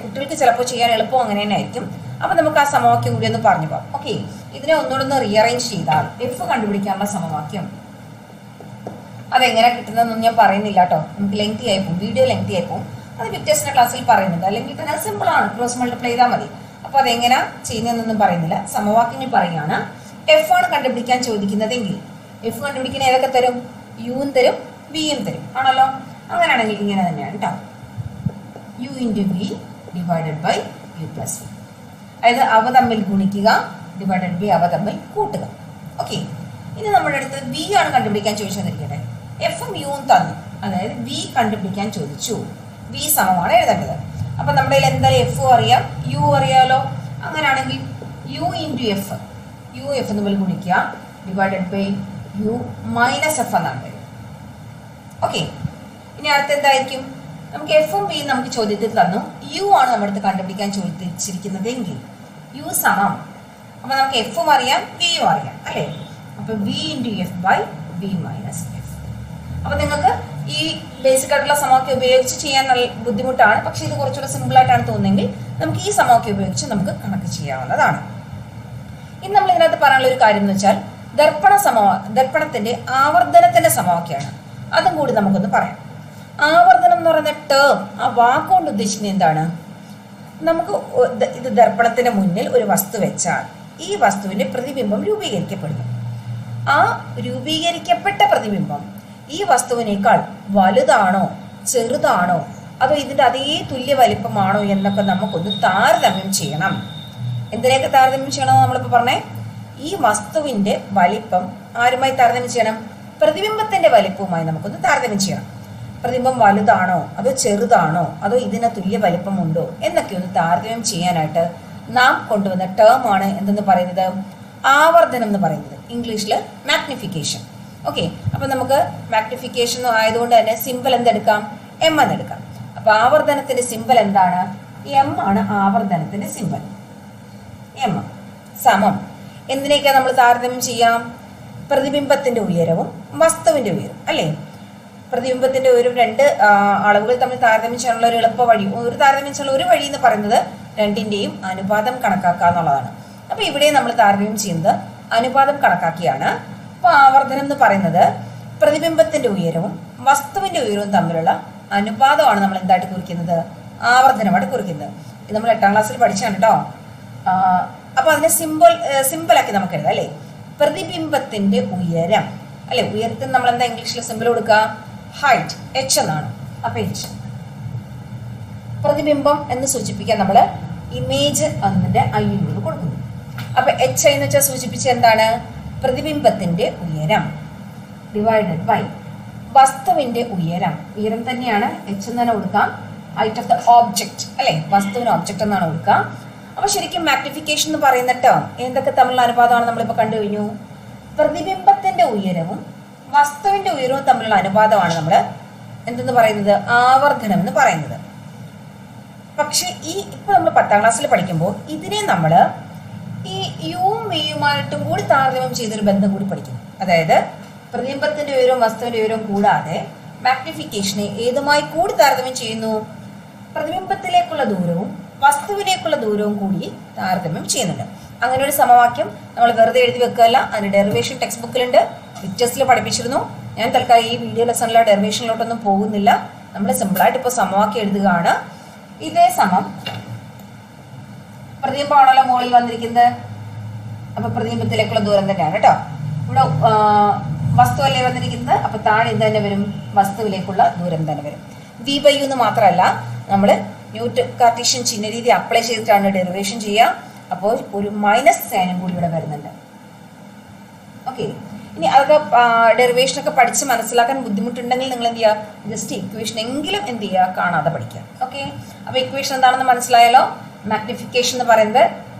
കുട്ടികൾക്ക് ചിലപ്പോൾ ചെയ്യാൻ എളുപ്പം അങ്ങനെ തന്നെ ആയിരിക്കും. അപ്പൊ നമുക്ക് ആ സമവാക്യം കൂടി ഒന്ന് പറഞ്ഞു പോകാം. ഓക്കെ, ഇതിനെ ഒന്നുകൂടെ റീഅറേഞ്ച് ചെയ്താൽ എഫ് കണ്ടുപിടിക്കാനുള്ള സമവാക്യം അതെങ്ങനെ കിട്ടുന്നതെന്നൊന്നും ഞാൻ പറയുന്നില്ല കേട്ടോ. നമുക്ക് ലെങ്തി ആയിപ്പോവും, വീഡിയോ ലെങ്തി ആയിപ്പോവും. അത് പിക്ചേഴ്സിന്റെ ക്ലാസ്സിൽ പറയുന്നുണ്ട്. അല്ലെങ്കിൽ തന്നെ സിമ്പിൾ ആണ്, ക്രോസ് മൾട്ടിപ്ലൈ ചെയ്താൽ മതി. അപ്പൊ അതെങ്ങനെ ചെയ്യുന്നതെന്നൊന്നും പറയുന്നില്ല, സമവാക്യങ്ങൾ പറയുകയാണ്. എഫ് ആണ് കണ്ടുപിടിക്കാൻ ചോദിക്കുന്നതെങ്കിൽ എഫ് കണ്ടുപിടിക്കുന്ന ഏതൊക്കെ തരും? യുവും തരും, വിയും തരും ആണല്ലോ. അങ്ങനെയാണെങ്കിൽ ഇങ്ങനെ തന്നെയാണ് കേട്ടോ, U into V divided by U plus V. അതായത് അവ തമ്മിൽ ഗുണിക്കുക ഡിവൈഡഡ് ബൈ അവ തമ്മിൽ കൂട്ടുക. ഓക്കെ, ഇനി നമ്മുടെ അടുത്ത് വി ആണ് കണ്ടുപിടിക്കാൻ ചോദിച്ചെന്നിരിക്കട്ടെ. എഫും യുവും തന്നു, അതായത് വി കണ്ടുപിടിക്കാൻ ചോദിച്ചു. വി സമമാണ് എഴുതേണ്ടത്. അപ്പൊ നമ്മുടെ കയ്യിൽ എന്തായാലും എഫും അറിയാം, യു അറിയാലോ. അങ്ങനെയാണെങ്കിൽ U into F, U F തമ്മിൽ ഗുണിക്കുക divided by U minus F എന്നാണ് വരും. ഓക്കെ, ഇനി അടുത്ത് എന്തായിരിക്കും? നമുക്ക് എഫും വിയും നമുക്ക് ചോദ്യത്തിൽ തന്നു, യു ആണ് നമ്മുടെ അടുത്ത് കണ്ടുപിടിക്കാൻ ചോദിച്ചിരിക്കുന്നതെങ്കിൽ യു സമം, അപ്പൊ നമുക്ക് എഫും അറിയാം വിയും അറിയാം അല്ലേ. അപ്പൊ V into F by V minus F. അപ്പൊ നിങ്ങൾക്ക് ഈ ബേസിക് ആയിട്ടുള്ള സമവാക്യം ഉപയോഗിച്ച് ചെയ്യാൻ നല്ല ബുദ്ധിമുട്ടാണ്. പക്ഷെ ഇത് കുറച്ചുകൂടെ സിമ്പിൾ ആയിട്ടാണ് തോന്നുന്നെങ്കിൽ നമുക്ക് ഈ സമവാക്യം ഉപയോഗിച്ച് നമുക്ക് കണക്ക് ചെയ്യാവുന്നതാണ്. ഇനി നമ്മൾ ഇതിനകത്ത് പറയാനുള്ള ഒരു കാര്യം എന്ന് വെച്ചാൽ ദർപ്പണത്തിന്റെ ആവർത്തനത്തിന്റെ സമവാക്യമാണ്. അതും കൂടി നമുക്കൊന്ന് പറയാം. ആവർത്തനം എന്ന് പറയുന്ന ടേം, ആ വാക്കുകൊണ്ട് ഉദ്ദേശിക്കുന്നത് എന്താണ്? നമുക്ക് ഇത് ദർപ്പണത്തിന് മുന്നിൽ ഒരു വസ്തു വെച്ചാൽ ഈ വസ്തുവിന്റെ പ്രതിബിംബം രൂപീകരിക്കപ്പെടുന്നു. ആ രൂപീകരിക്കപ്പെട്ട പ്രതിബിംബം ഈ വസ്തുവിനേക്കാൾ വലുതാണോ ചെറുതാണോ അതോ ഇതിന്റെ അതേ തുല്യ വലിപ്പമാണോ എന്നൊക്കെ നമുക്കൊന്ന് താരതമ്യം ചെയ്യണം. എന്തിനൊക്കെ താരതമ്യം ചെയ്യണമെന്ന് നമ്മളിപ്പോൾ പറഞ്ഞേ? ഈ വസ്തുവിന്റെ വലിപ്പം ആരുമായി താരതമ്യം ചെയ്യണം? പ്രതിബിംബത്തിന്റെ വലിപ്പവുമായി നമുക്കൊന്ന് താരതമ്യം ചെയ്യണം. പ്രതിബിംബം വലുതാണോ അതോ ചെറുതാണോ അതോ ഇതിന് തുല്യ വലിപ്പമുണ്ടോ എന്നൊക്കെ ഒന്ന് താരതമ്യം ചെയ്യാനായിട്ട് നാം കൊണ്ടുവന്ന ടേം ആണ് എന്തെന്ന് പറയുന്നത്? ആവർധനം എന്ന് പറയുന്നത്. ഇംഗ്ലീഷിൽ മാഗ്നിഫിക്കേഷൻ. ഓക്കെ, അപ്പൊ നമുക്ക് മാഗ്നിഫിക്കേഷൻ ആയതുകൊണ്ട് തന്നെ സിമ്പിൾ എന്തെടുക്കാം? എം എന്നെടുക്കാം. അപ്പൊ ആവർധനത്തിന്റെ സിമ്പിൾ എന്താണ്? എം ആണ് ആവർധനത്തിന്റെ സിമ്പിൾ. എം സമം എന്തിനേക്കാ നമ്മൾ താരതമ്യം ചെയ്യാം? പ്രതിബിംബത്തിന്റെ ഉയരവും വസ്തുവിന്റെ ഉയരവും അല്ലേ? പ്രതിബിംബത്തിന്റെ ഉയരം രണ്ട് അളവുകൾ തമ്മിൽ താരതമ്യം ചെയ്യാനുള്ള ഒരു എളുപ്പ വഴി, ഒരു താരതമ്യം ചെയ്യാനുള്ള ഒരു വഴി എന്ന് പറയുന്നത് രണ്ടിന്റെയും അനുപാതം കണക്കാക്കുക എന്നുള്ളതാണ്. അപ്പൊ ഇവിടെ നമ്മൾ താരതമ്യം ചെയ്യുന്നത് അനുപാതം കണക്കാക്കിയാണ്. അപ്പൊ ആവർധനം എന്ന് പറയുന്നത് പ്രതിബിംബത്തിന്റെ ഉയരവും വസ്തുവിന്റെ ഉയരവും തമ്മിലുള്ള അനുപാതമാണ് നമ്മൾ എന്തായിട്ട് കുറിക്കുന്നത്? ആവർധനമായിട്ട് കുറിക്കുന്നത്. ഇത് നമ്മൾ 8ാം ക്ലാസ്സിൽ പഠിച്ചാണ് കേട്ടോ. അപ്പൊ അതിനെ സിമ്പിളാക്കി നമുക്ക് എഴുതാം അല്ലെ? പ്രതിബിംബത്തിന്റെ ഉയരം അല്ലെ? ഉയരത്തിന് നമ്മൾ എന്താ ഇംഗ്ലീഷിൽ സിമ്പിൾ കൊടുക്കുക? ഹൈറ്റ്, എച്ച് എന്നാണ്. അപ്പൊ എച്ച് പ്രതിബിംബം എന്ന് സൂചിപ്പിക്കാൻ നമ്മൾ ഇമേജ് എന്നതിന്റെ ഐയിലൂടെ കൊടുക്കുന്നു. അപ്പൊ എച്ച് എന്ന് വെച്ചാൽ സൂചിപ്പിച്ച എന്താണ്? പ്രതിബിംബത്തിന്റെ ഉയരം ഡിവൈഡഡ് ബൈ വസ്തുവിന്റെ ഉയരം. ഉയരം തന്നെയാണ്, എച്ച് എന്ന് തന്നെ കൊടുക്കാം. ഹൈറ്റ് ഓഫ് ദ ഓബ്ജക്റ്റ് അല്ലെ? വസ്തുവിന് ഓബ്ജക്റ്റ് എന്നാണ് കൊടുക്കുക. അപ്പൊ ശരിക്കും മാഗ്നിഫിക്കേഷൻ എന്ന് പറയുന്ന ടേം എന്തൊക്കെ തമ്മിലുള്ള അനുപാതമാണ് നമ്മളിപ്പോ കണ്ടു കഴിഞ്ഞു? പ്രതിബിംബത്തിന്റെ ഉയരവും വസ്തുവിന്റെ ഉയരവും തമ്മിലുള്ള അനുപാതമാണ് നമ്മൾ എന്തെന്ന് പറയുന്നത്? ആവർധനം എന്ന് പറയുന്നത്. പക്ഷെ ഇപ്പൊ നമ്മൾ 10ാം ക്ലാസ്സിൽ പഠിക്കുമ്പോൾ ഇതിനെ നമ്മൾ ഈ യുവും വിയുമായിട്ടും കൂടി താരതമ്യം ചെയ്തൊരു ബന്ധം കൂടി പഠിക്കുന്നു. അതായത് പ്രതിബിംബത്തിന്റെ ഉയരവും വസ്തുവിന്റെ ഉയരവും കൂടാതെ മാഗ്നിഫിക്കേഷനെ ഏതുമായി കൂടി താരതമ്യം ചെയ്യുന്നു? പ്രതിബിംബത്തിലേക്കുള്ള ദൂരവും വസ്തുവിലേക്കുള്ള ദൂരവും കൂടി താരതമ്യം ചെയ്യുന്നുണ്ട്. അങ്ങനെ ഒരു സമവാക്യം നമ്മൾ വെറുതെ എഴുതി വെക്കുകയല്ല, അതിന്റെ ഡെറിവേഷൻ ടെക്സ്റ്റ് ബുക്കിലുണ്ട്, ലിറ്റേഴ്സിൽ പഠിപ്പിച്ചിരുന്നു. ഞാൻ തൽക്കാലം ഈ വീഡിയോ ലെസണിലെ ഡെറിവേഷനിലോട്ടൊന്നും പോകുന്നില്ല. നമ്മൾ സിമ്പിളായിട്ട് ഇപ്പോൾ സമവാക്യം എഴുതുകയാണ്. ഇതേ സമം പ്രതിബിംബമാണല്ലോ മുകളിൽ വന്നിരിക്കുന്നത്. അപ്പൊ പ്രതിബിംബത്തിലേക്കുള്ള ദൂരം തന്നെയാണ് കേട്ടോ. ഇവിടെ വസ്തു അല്ലേ വന്നിരിക്കുന്നത്, അപ്പൊ താഴെ എന്ത് തന്നെ വരും? വസ്തുവിലേക്കുള്ള ദൂരം തന്നെ വരും. v/u എന്ന് മാത്രമല്ല, നമ്മൾ ന്യൂട്ടൺ കാർട്ടീഷ്യൻ ചിഹ്നരീതി അപ്ലൈ ചെയ്തിട്ടാണ് ഡെറിവേഷൻ ചെയ്യുക. അപ്പോൾ ഒരു മൈനസ് സൈനും കൂടി ഇവിടെ വരുന്നുണ്ട്. ഓക്കെ, ഇനി അതൊക്കെ ഡെറിവേഷനൊക്കെ പഠിച്ച് മനസ്സിലാക്കാൻ ബുദ്ധിമുട്ടുണ്ടെങ്കിൽ നിങ്ങൾ എന്ത് ചെയ്യുക? ജസ്റ്റ് ഇക്വേഷൻ എങ്കിലും എന്ത് ചെയ്യുക? കാണാതെ പഠിക്കുക. ഓക്കെ, അപ്പൊ ഇക്വേഷൻ എന്താണെന്ന് മനസ്സിലായല്ലോ. മാഗ്നിഫിക്കേഷൻ എന്ന് പറയുന്നത്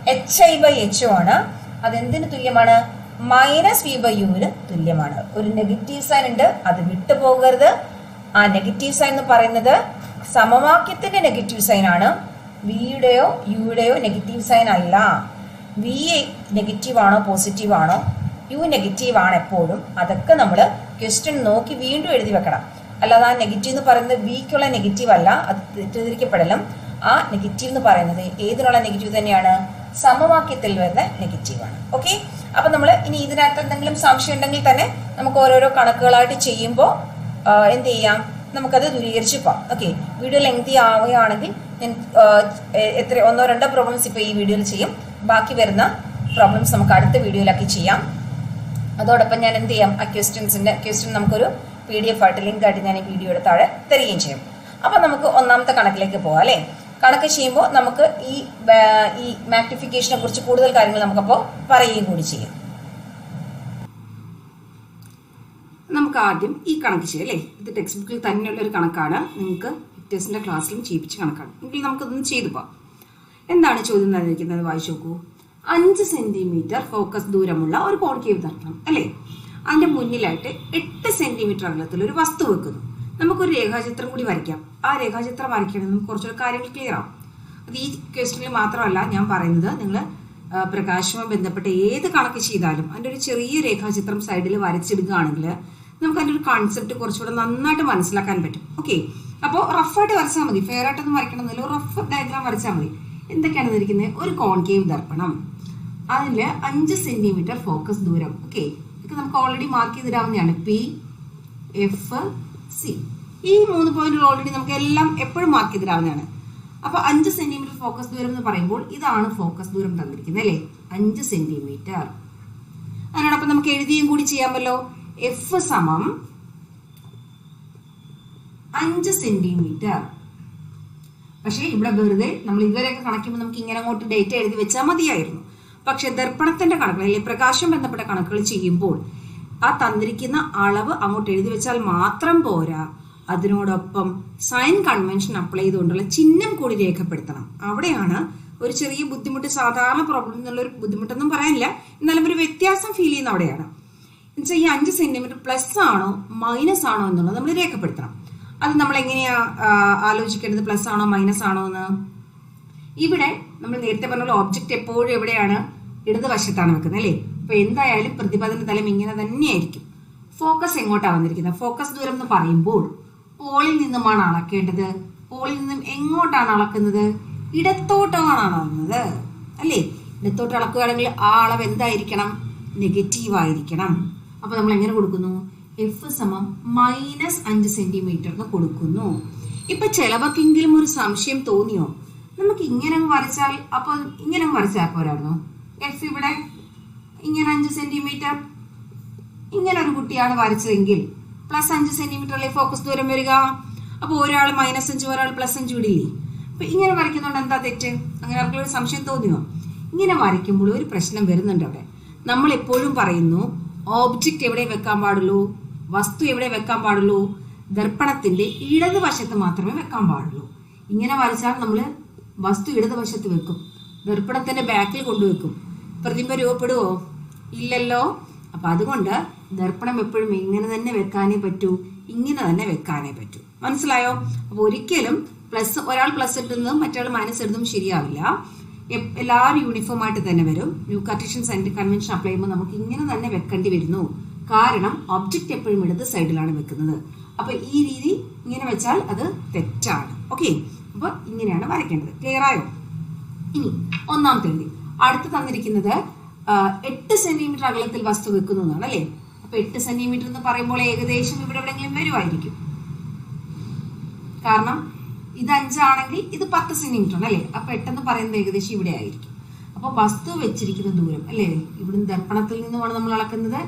HI/HO ആണ്. അതെന്തിന് തുല്യമാണ്? -v/uവിന് തുല്യമാണ്. ഒരു നെഗറ്റീവ് സൈൻ ഉണ്ട്, അത് വിട്ടു പോകരുത്. ആ നെഗറ്റീവ് സൈൻ എന്ന് പറയുന്നത് സമവാക്യത്തിന്റെ നെഗറ്റീവ് സൈൻ ആണ്. വിയുടെയോ യുയുടെയോ നെഗറ്റീവ് സൈൻ അല്ല. വി നെഗറ്റീവ് ആണോ പോസിറ്റീവ് ആണോ, യു നെഗറ്റീവ് ആണ് എപ്പോഴും. അതൊക്കെ നമ്മൾ ക്വസ്റ്റ്യൻ നോക്കി വീണ്ടും എഴുതി വെക്കണം. അല്ലാതെ ആ നെഗറ്റീവ് എന്ന് പറയുന്നത് വിക്കുള്ള നെഗറ്റീവ് അല്ല, അത് തെറ്റിദ്ധരിക്കപ്പെടലും. ആ നെഗറ്റീവ് എന്ന് പറയുന്നത് ഏതിനുള്ള നെഗറ്റീവ് തന്നെയാണ്? സമവാക്യത്തിൽ വരുന്ന നെഗറ്റീവാണ്. ഓക്കെ, അപ്പൊ നമ്മൾ ഇനി ഇതിനകത്ത് എന്തെങ്കിലും സംശയം ഉണ്ടെങ്കിൽ തന്നെ നമുക്ക് ഓരോരോ കണക്കുകളായിട്ട് ചെയ്യുമ്പോൾ എന്ത് ചെയ്യാം? നമുക്കത് ദൂരീകരിച്ച് പോകാം. ഓക്കെ, വീഡിയോ ലെങ്തി ആവുകയാണെങ്കിൽ ഞാൻ ഒന്നോ രണ്ടോ പ്രോബ്ലംസ് ഇപ്പോൾ ഈ വീഡിയോയിൽ ചെയ്യും. ബാക്കി വരുന്ന പ്രോബ്ലംസ് നമുക്ക് അടുത്ത വീഡിയോയിലാക്കി ചെയ്യാം. അതോടൊപ്പം ഞാൻ എന്ത് ചെയ്യാം? ആ ക്വസ്റ്റ്യൻ നമുക്കൊരു PDF ആയിട്ട് ലിങ്ക് ആയിട്ട് ഞാൻ ഈ വീഡിയോയുടെ താഴെ തരികയും ചെയ്യും. അപ്പം നമുക്ക് ഒന്നാമത്തെ കണക്കിലേക്ക് പോകാം അല്ലേ? കണക്ക് ചെയ്യുമ്പോൾ നമുക്ക് ഈ മാഗ്നിഫിക്കേഷനെ കുറിച്ച് കൂടുതൽ കാര്യങ്ങൾ നമുക്കപ്പോൾ പറയുകയും കൂടി ചെയ്യാം. നമുക്ക് ആദ്യം ഈ കണക്ക് ചെയ്യാം അല്ലേ? ഇത് ടെക്സ്റ്റ് ബുക്കിൽ തന്നെയുള്ള ഒരു കണക്കാണ്. നിങ്ങൾക്ക് ലിറ്റേഴ്സിന്റെ ക്ലാസ്സിലും ചെയ്യിപ്പിച്ച കണക്കാണ്. എങ്കിൽ നമുക്കതൊന്ന് ചെയ്തു പോകാം. എന്താണ് ചോദ്യം തന്നിരിക്കുന്നത്? വായിച്ചു നോക്കൂ. 5 സെന്റിമീറ്റർ ഫോക്കസ് ദൂരമുള്ള ഒരു കോൺകേവ് ദർപ്പണം അല്ലേ? അതിന്റെ മുന്നിലായിട്ട് 8 സെന്റിമീറ്റർ അകലത്തിൽ ഒരു വസ്തു വെക്കുന്നു. നമുക്കൊരു രേഖാചിത്രം കൂടി വരയ്ക്കാം. ആ രേഖാചിത്രം വരയ്ക്കണമെങ്കിൽ നമുക്ക് കുറച്ചൊരു കാര്യങ്ങൾ ക്ലിയർ ആവും. അത് ഈ ക്വസ്റ്റനിൽ മാത്രമല്ല ഞാൻ പറയുന്നത്, നിങ്ങൾ പ്രകാശവുമായി ബന്ധപ്പെട്ട ഏത് കണക്ക് ചെയ്താലും അതിൻ്റെ ഒരു ചെറിയ രേഖാചിത്രം സൈഡിൽ വരച്ചിടുകയാണെങ്കിൽ നമുക്ക് അതിൻ്റെ ഒരു കോൺസെപ്റ്റ് കുറച്ചുകൂടെ നന്നായിട്ട് മനസ്സിലാക്കാൻ പറ്റും. ഓക്കെ, അപ്പോൾ റഫായിട്ട് വരച്ചാൽ മതി, ഫെയർ ആയിട്ടൊന്നും വരയ്ക്കണമെന്നില്ല, റഫ് ഡയഗ്രാം വരച്ചാൽ മതി. എന്തൊക്കെയാണ് ഇരിക്കുന്നത്? ഒരു കോൺകേവ് ദർപ്പണം, അതിൽ 5 സെന്റിമീറ്റർ ഫോക്കസ് ദൂരം. ഓക്കെ, ഇതൊക്കെ നമുക്ക് ഓൾറെഡി മാർക്ക് ചെയ്തിടാവുന്നതാണ്. PFC ഈ 3 പോയിന്റുകൾ ഓൾറെഡി നമുക്ക് എല്ലാം എപ്പോഴും മാർക്ക് ചെയ്തിടാവുന്നതാണ്. അപ്പൊ 5 സെന്റിമീറ്റർ ഫോക്കസ് ദൂരം എന്ന് പറയുമ്പോൾ ഇതാണ് ഫോക്കസ് ദൂരം തന്നിരിക്കുന്നത് അല്ലേ? 5 സെന്റിമീറ്റർ. അതിനോടൊപ്പം നമുക്ക് എഴുതിയും കൂടി ചെയ്യാമല്ലോ. എഫ് സമം 5 സെന്റിമീറ്റർ. പക്ഷേ ഇവിടെ വെറുതെ നമ്മൾ ഇതുവരെയൊക്കെ കണക്കുമ്പോൾ നമുക്ക് ഇങ്ങനെ അങ്ങോട്ട് ഡേറ്റ എഴുതി വെച്ചാൽ മതിയായിരുന്നു. പക്ഷെ ദർപ്പണത്തിന്റെ കണക്കുകൾ അല്ലെങ്കിൽ പ്രകാശം ബന്ധപ്പെട്ട കണക്കുകൾ ചെയ്യുമ്പോൾ ആ തന്നിരിക്കുന്ന അളവ് അങ്ങോട്ട് എഴുതി വെച്ചാൽ മാത്രം പോരാ, അതിനോടൊപ്പം സൈൻ കൺവെൻഷൻ അപ്ലൈ ചെയ്തുകൊണ്ടുള്ള ചിഹ്നം കൂടി രേഖപ്പെടുത്തണം. അവിടെയാണ് ഒരു ചെറിയ ബുദ്ധിമുട്ട്, സാധാരണ പ്രോബ്ലം എന്നുള്ളൊരു ബുദ്ധിമുട്ടൊന്നും പറയാനില്ല, എന്നാലും ഒരു വ്യത്യാസം ഫീൽ ചെയ്യുന്ന അവിടെയാണ്. എന്നുവെച്ചാൽ ഈ 5 സെന്റിമീറ്റർ പ്ലസ് ആണോ മൈനസ് ആണോ എന്നുള്ളത് നമ്മൾ രേഖപ്പെടുത്തണം. അത് നമ്മൾ എങ്ങനെയാ ആലോചിക്കേണ്ടത്, പ്ലസ് ആണോ മൈനസ് ആണോ എന്ന്? ഇവിടെ നമ്മൾ നേരത്തെ പറഞ്ഞ ഓബ്ജക്റ്റ് എപ്പോഴും എവിടെയാണ്? ഇടതുവശത്താണ് വെക്കുന്നത് അല്ലേ? അപ്പൊ എന്തായാലും പ്രതിപതന തലം ഇങ്ങനെ തന്നെയായിരിക്കും. ഫോക്കസ് എങ്ങോട്ടാണ് വന്നിരിക്കുന്നത്? ഫോക്കസ് ദൂരം എന്ന് പറയുമ്പോൾ പോളിൽ നിന്നുമാണ് അളക്കേണ്ടത്. പോളിൽ നിന്നും എങ്ങോട്ടാണ് അളക്കുന്നത്? ഇടത്തോട്ടാണ് അളക്കുന്നത് അല്ലേ? ഇടത്തോട്ട് അളക്കുകയാണെങ്കിൽ ആ അളവ് എന്തായിരിക്കണം? നെഗറ്റീവ് ആയിരിക്കണം. അപ്പൊ നമ്മൾ എങ്ങനെ കൊടുക്കുന്നു? എഫ് സമം -5 സെന്റിമീറ്റർ എന്ന് കൊടുക്കുന്നു. ഇപ്പൊ ചിലവർക്കെങ്കിലും ഒരു സംശയം തോന്നിയോ? നമുക്ക് ഇങ്ങനെ വരച്ചാൽ, അപ്പൊ ഇങ്ങനെ വരച്ചാൽ പോരായിരുന്നോ? എഫ് ഇവിടെ ഇങ്ങനെ 5 സെന്റിമീറ്റർ, ഇങ്ങനെ ഒരു കുട്ടിയാണ് വരച്ചതെങ്കിൽ +5 സെന്റിമീറ്റർ അല്ലേ ഫോക്കസ് ദൂരം വരിക. അപ്പൊ ഒരാൾ -5 ഒരാൾ +5 വിടില്ലേ? അപ്പൊ ഇങ്ങനെ വരയ്ക്കുന്നതുകൊണ്ട് എന്താ തെറ്റ്? അങ്ങനെ ആർക്കൊരു സംശയം തോന്നിയോ? ഇങ്ങനെ വരയ്ക്കുമ്പോൾ ഒരു പ്രശ്നം വരുന്നുണ്ട് അവിടെ. നമ്മൾ എപ്പോഴും പറയുന്നു ഓബ്ജക്റ്റ് എവിടെ വെക്കാൻ പാടുള്ളൂ, വസ്തു എവിടെ വെക്കാൻ പാടുള്ളൂ? ദർപ്പണത്തിന്റെ ഇടതുവശത്ത് മാത്രമേ വെക്കാൻ പാടുള്ളൂ. ഇങ്ങനെ വരച്ചാൽ നമ്മൾ വസ്തു ഇടതുവശത്ത് വെക്കും, ദർപ്പണത്തിന്റെ ബാക്കിൽ കൊണ്ടുവെക്കും. പ്രതിബിംബം രൂപപ്പെടുവോ? ഇല്ലല്ലോ. അപ്പൊ അതുകൊണ്ട് ദർപ്പണം എപ്പോഴും ഇങ്ങനെ തന്നെ വെക്കാനേ പറ്റൂ, ഇങ്ങനെ തന്നെ വെക്കാനേ പറ്റൂ. മനസ്സിലായോ? അപ്പൊ ഒരിക്കലും ഒരാൾ പ്ലസ് ഇടുന്നതും മറ്റൊരാൾ മൈനസ് ഇടുന്നതും ശരിയാവില്ല. എല്ലാവരും യൂണിഫോം ആയിട്ട് തന്നെ വരും. കാർട്ടീഷ്യൻ കൺവെൻഷൻ അപ്ലൈ ചെയ്യുമ്പോൾ നമുക്ക് ഇങ്ങനെ തന്നെ വെക്കേണ്ടി വരുന്നു. കാരണം ഒബ്ജക്റ്റ് എപ്പോഴും ഇടത് സൈഡിലാണ് വെക്കുന്നത്. അപ്പൊ ഈ രീതി ഇങ്ങനെ വെച്ചാൽ അത് തെറ്റാണ്. ഓക്കെ, അപ്പൊ ഇങ്ങനെയാണ് വരയ്ക്കേണ്ടത്. ക്ലിയർ ആയോ? ഇനി ഒന്നാമത്തെ രീതി. അടുത്ത് തന്നിരിക്കുന്നത് 8 സെന്റിമീറ്റർ അകലത്തിൽ വസ്തു വെക്കുന്നു എന്നാണ് അല്ലേ? അപ്പൊ 8 സെന്റിമീറ്റർ എന്ന് പറയുമ്പോൾ ഏകദേശം ഇവിടെ എവിടെയെങ്കിലും വരുമായിരിക്കും. കാരണം ഇത് 5 ആണെങ്കിൽ ഇത് 10 സെന്റിമീറ്റർ ആണ് അല്ലേ? അപ്പൊ 8 എന്ന് പറയുന്നത് ഏകദേശം ഇവിടെ ആയിരിക്കും. അപ്പൊ വസ്തു വെച്ചിരിക്കുന്ന ദൂരം അല്ലേ, ഇവിടുന്ന് ദർപ്പണത്തിൽ നിന്നുമാണ് നമ്മൾ അളക്കുന്നത്,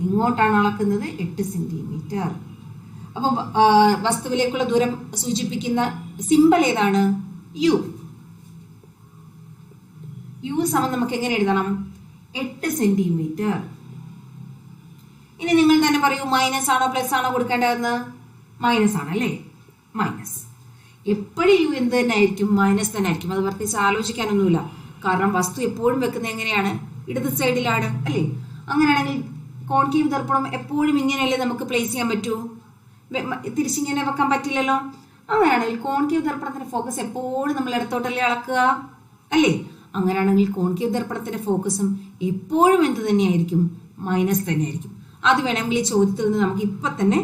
ഇങ്ങോട്ടാണ് അളക്കുന്നത് 8 സെന്റിമീറ്റർ. അപ്പൊ വസ്തുവിലേക്കുള്ള ദൂരം സൂചിപ്പിക്കുന്ന സിമ്പൽ ഏതാണ്? യു. യു സമം നമുക്ക് എങ്ങനെ എഴുതണം? 8 സെന്റിമീറ്റർ. ഇനി നിങ്ങൾ തന്നെ പറയൂ, മൈനസ് ആണോ പ്ലസ് ആണോ കൊടുക്കേണ്ടതെന്ന്? മൈനസ് ആണ് അല്ലേ? മൈനസ്. എപ്പോഴും യു എന്ത് തന്നെ ആയിരിക്കും? മൈനസ് തന്നെ ആയിരിക്കും. അത് പ്രത്യേകിച്ച് ആലോചിക്കാനൊന്നുമില്ല. കാരണം വസ്തു എപ്പോഴും വെക്കുന്നത് എങ്ങനെയാണ്? ഇടത് സൈഡിലാണ് അല്ലേ? അങ്ങനെയാണെങ്കിൽ കോൺകേവ് ദർപ്പണം എപ്പോഴും ഇങ്ങനെയല്ലേ നമുക്ക് പ്ലേസ് ചെയ്യാൻ പറ്റൂ? തിരിച്ചിങ്ങനെ വെക്കാൻ പറ്റില്ലല്ലോ. അങ്ങനെയാണെങ്കിൽ കോൺകേവ് ദർപ്പണത്തിന്റെ ഫോക്കസ് എപ്പോഴും നമ്മൾ ഇടത്തോട്ടല്ലേ അളക്കുക അല്ലേ? അങ്ങനെയാണെങ്കിൽ കോൺകേവ് ദർപ്പണത്തിന്റെ ഫോക്കസും എപ്പോഴും എന്ത് തന്നെയായിരിക്കും? മൈനസ് തന്നെയായിരിക്കും. അത് വേണമെങ്കിൽ ഈ ചോദ്യത്തിൽ നിന്ന് നമുക്ക് ഇപ്പൊ തന്നെ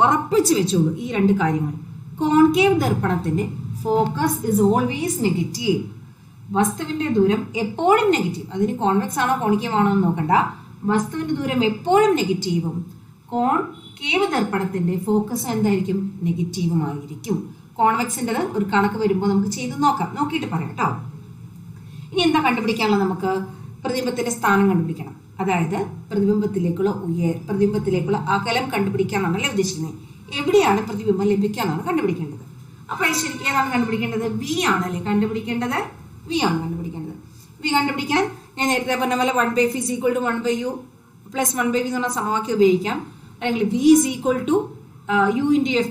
ഉറപ്പിച്ച് വെച്ചോളൂ ഈ 2 കാര്യങ്ങൾ. കോൺകേവ് ദർപ്പണത്തിന്റെ ഫോക്കസ് ഇസ് ഓൾവേസ് നെഗറ്റീവ്. വസ്തുവിന്റെ ദൂരം എപ്പോഴും നെഗറ്റീവ്. അതിന് കോൺവെക്സ് ആണോ കോൺകേവ് ആണോ എന്ന് നോക്കണ്ട. വസ്തുവിന്റെ ദൂരം എപ്പോഴും നെഗറ്റീവും കോൺകേവ് ദർപ്പണത്തിന്റെ ഫോക്കസ് എന്തായിരിക്കും? നെഗറ്റീവുമായിരിക്കും. കോൺവെക്സിൻ്റെത് ഒരു കണക്ക് വരുമ്പോൾ നമുക്ക് ചെയ്ത് നോക്കാം, നോക്കിയിട്ട് പറയാം കേട്ടോ. ഇനി എന്താ കണ്ടുപിടിക്കാനുള്ളത്? നമുക്ക് പ്രതിബിംബത്തിന്റെ സ്ഥാനം കണ്ടുപിടിക്കണം. അതായത് പ്രതിബിംബത്തിലേക്കുള്ള അകലം കണ്ടുപിടിക്കാനാണല്ലേ ഉദ്ദേശിക്കുന്നത്. എവിടെയാണ് പ്രതിബിംബം ലഭിക്കാന്നാണ് കണ്ടുപിടിക്കേണ്ടത്. അപ്പൊ ശരിക്കും ഏതാണ് കണ്ടുപിടിക്കേണ്ടത്? വി ആണല്ലേ കണ്ടുപിടിക്കേണ്ടത്. വി ആണ് കണ്ടുപിടിക്കേണ്ടത്. വി കണ്ടുപിടിക്കാൻ ഞാൻ നേരത്തെ പറഞ്ഞ പോലെ 1/v = 1/u + 1/v എന്ന് പറഞ്ഞ സമവാക്യം ഉപയോഗിക്കാം. അല്ലെങ്കിൽ v = u × f/u -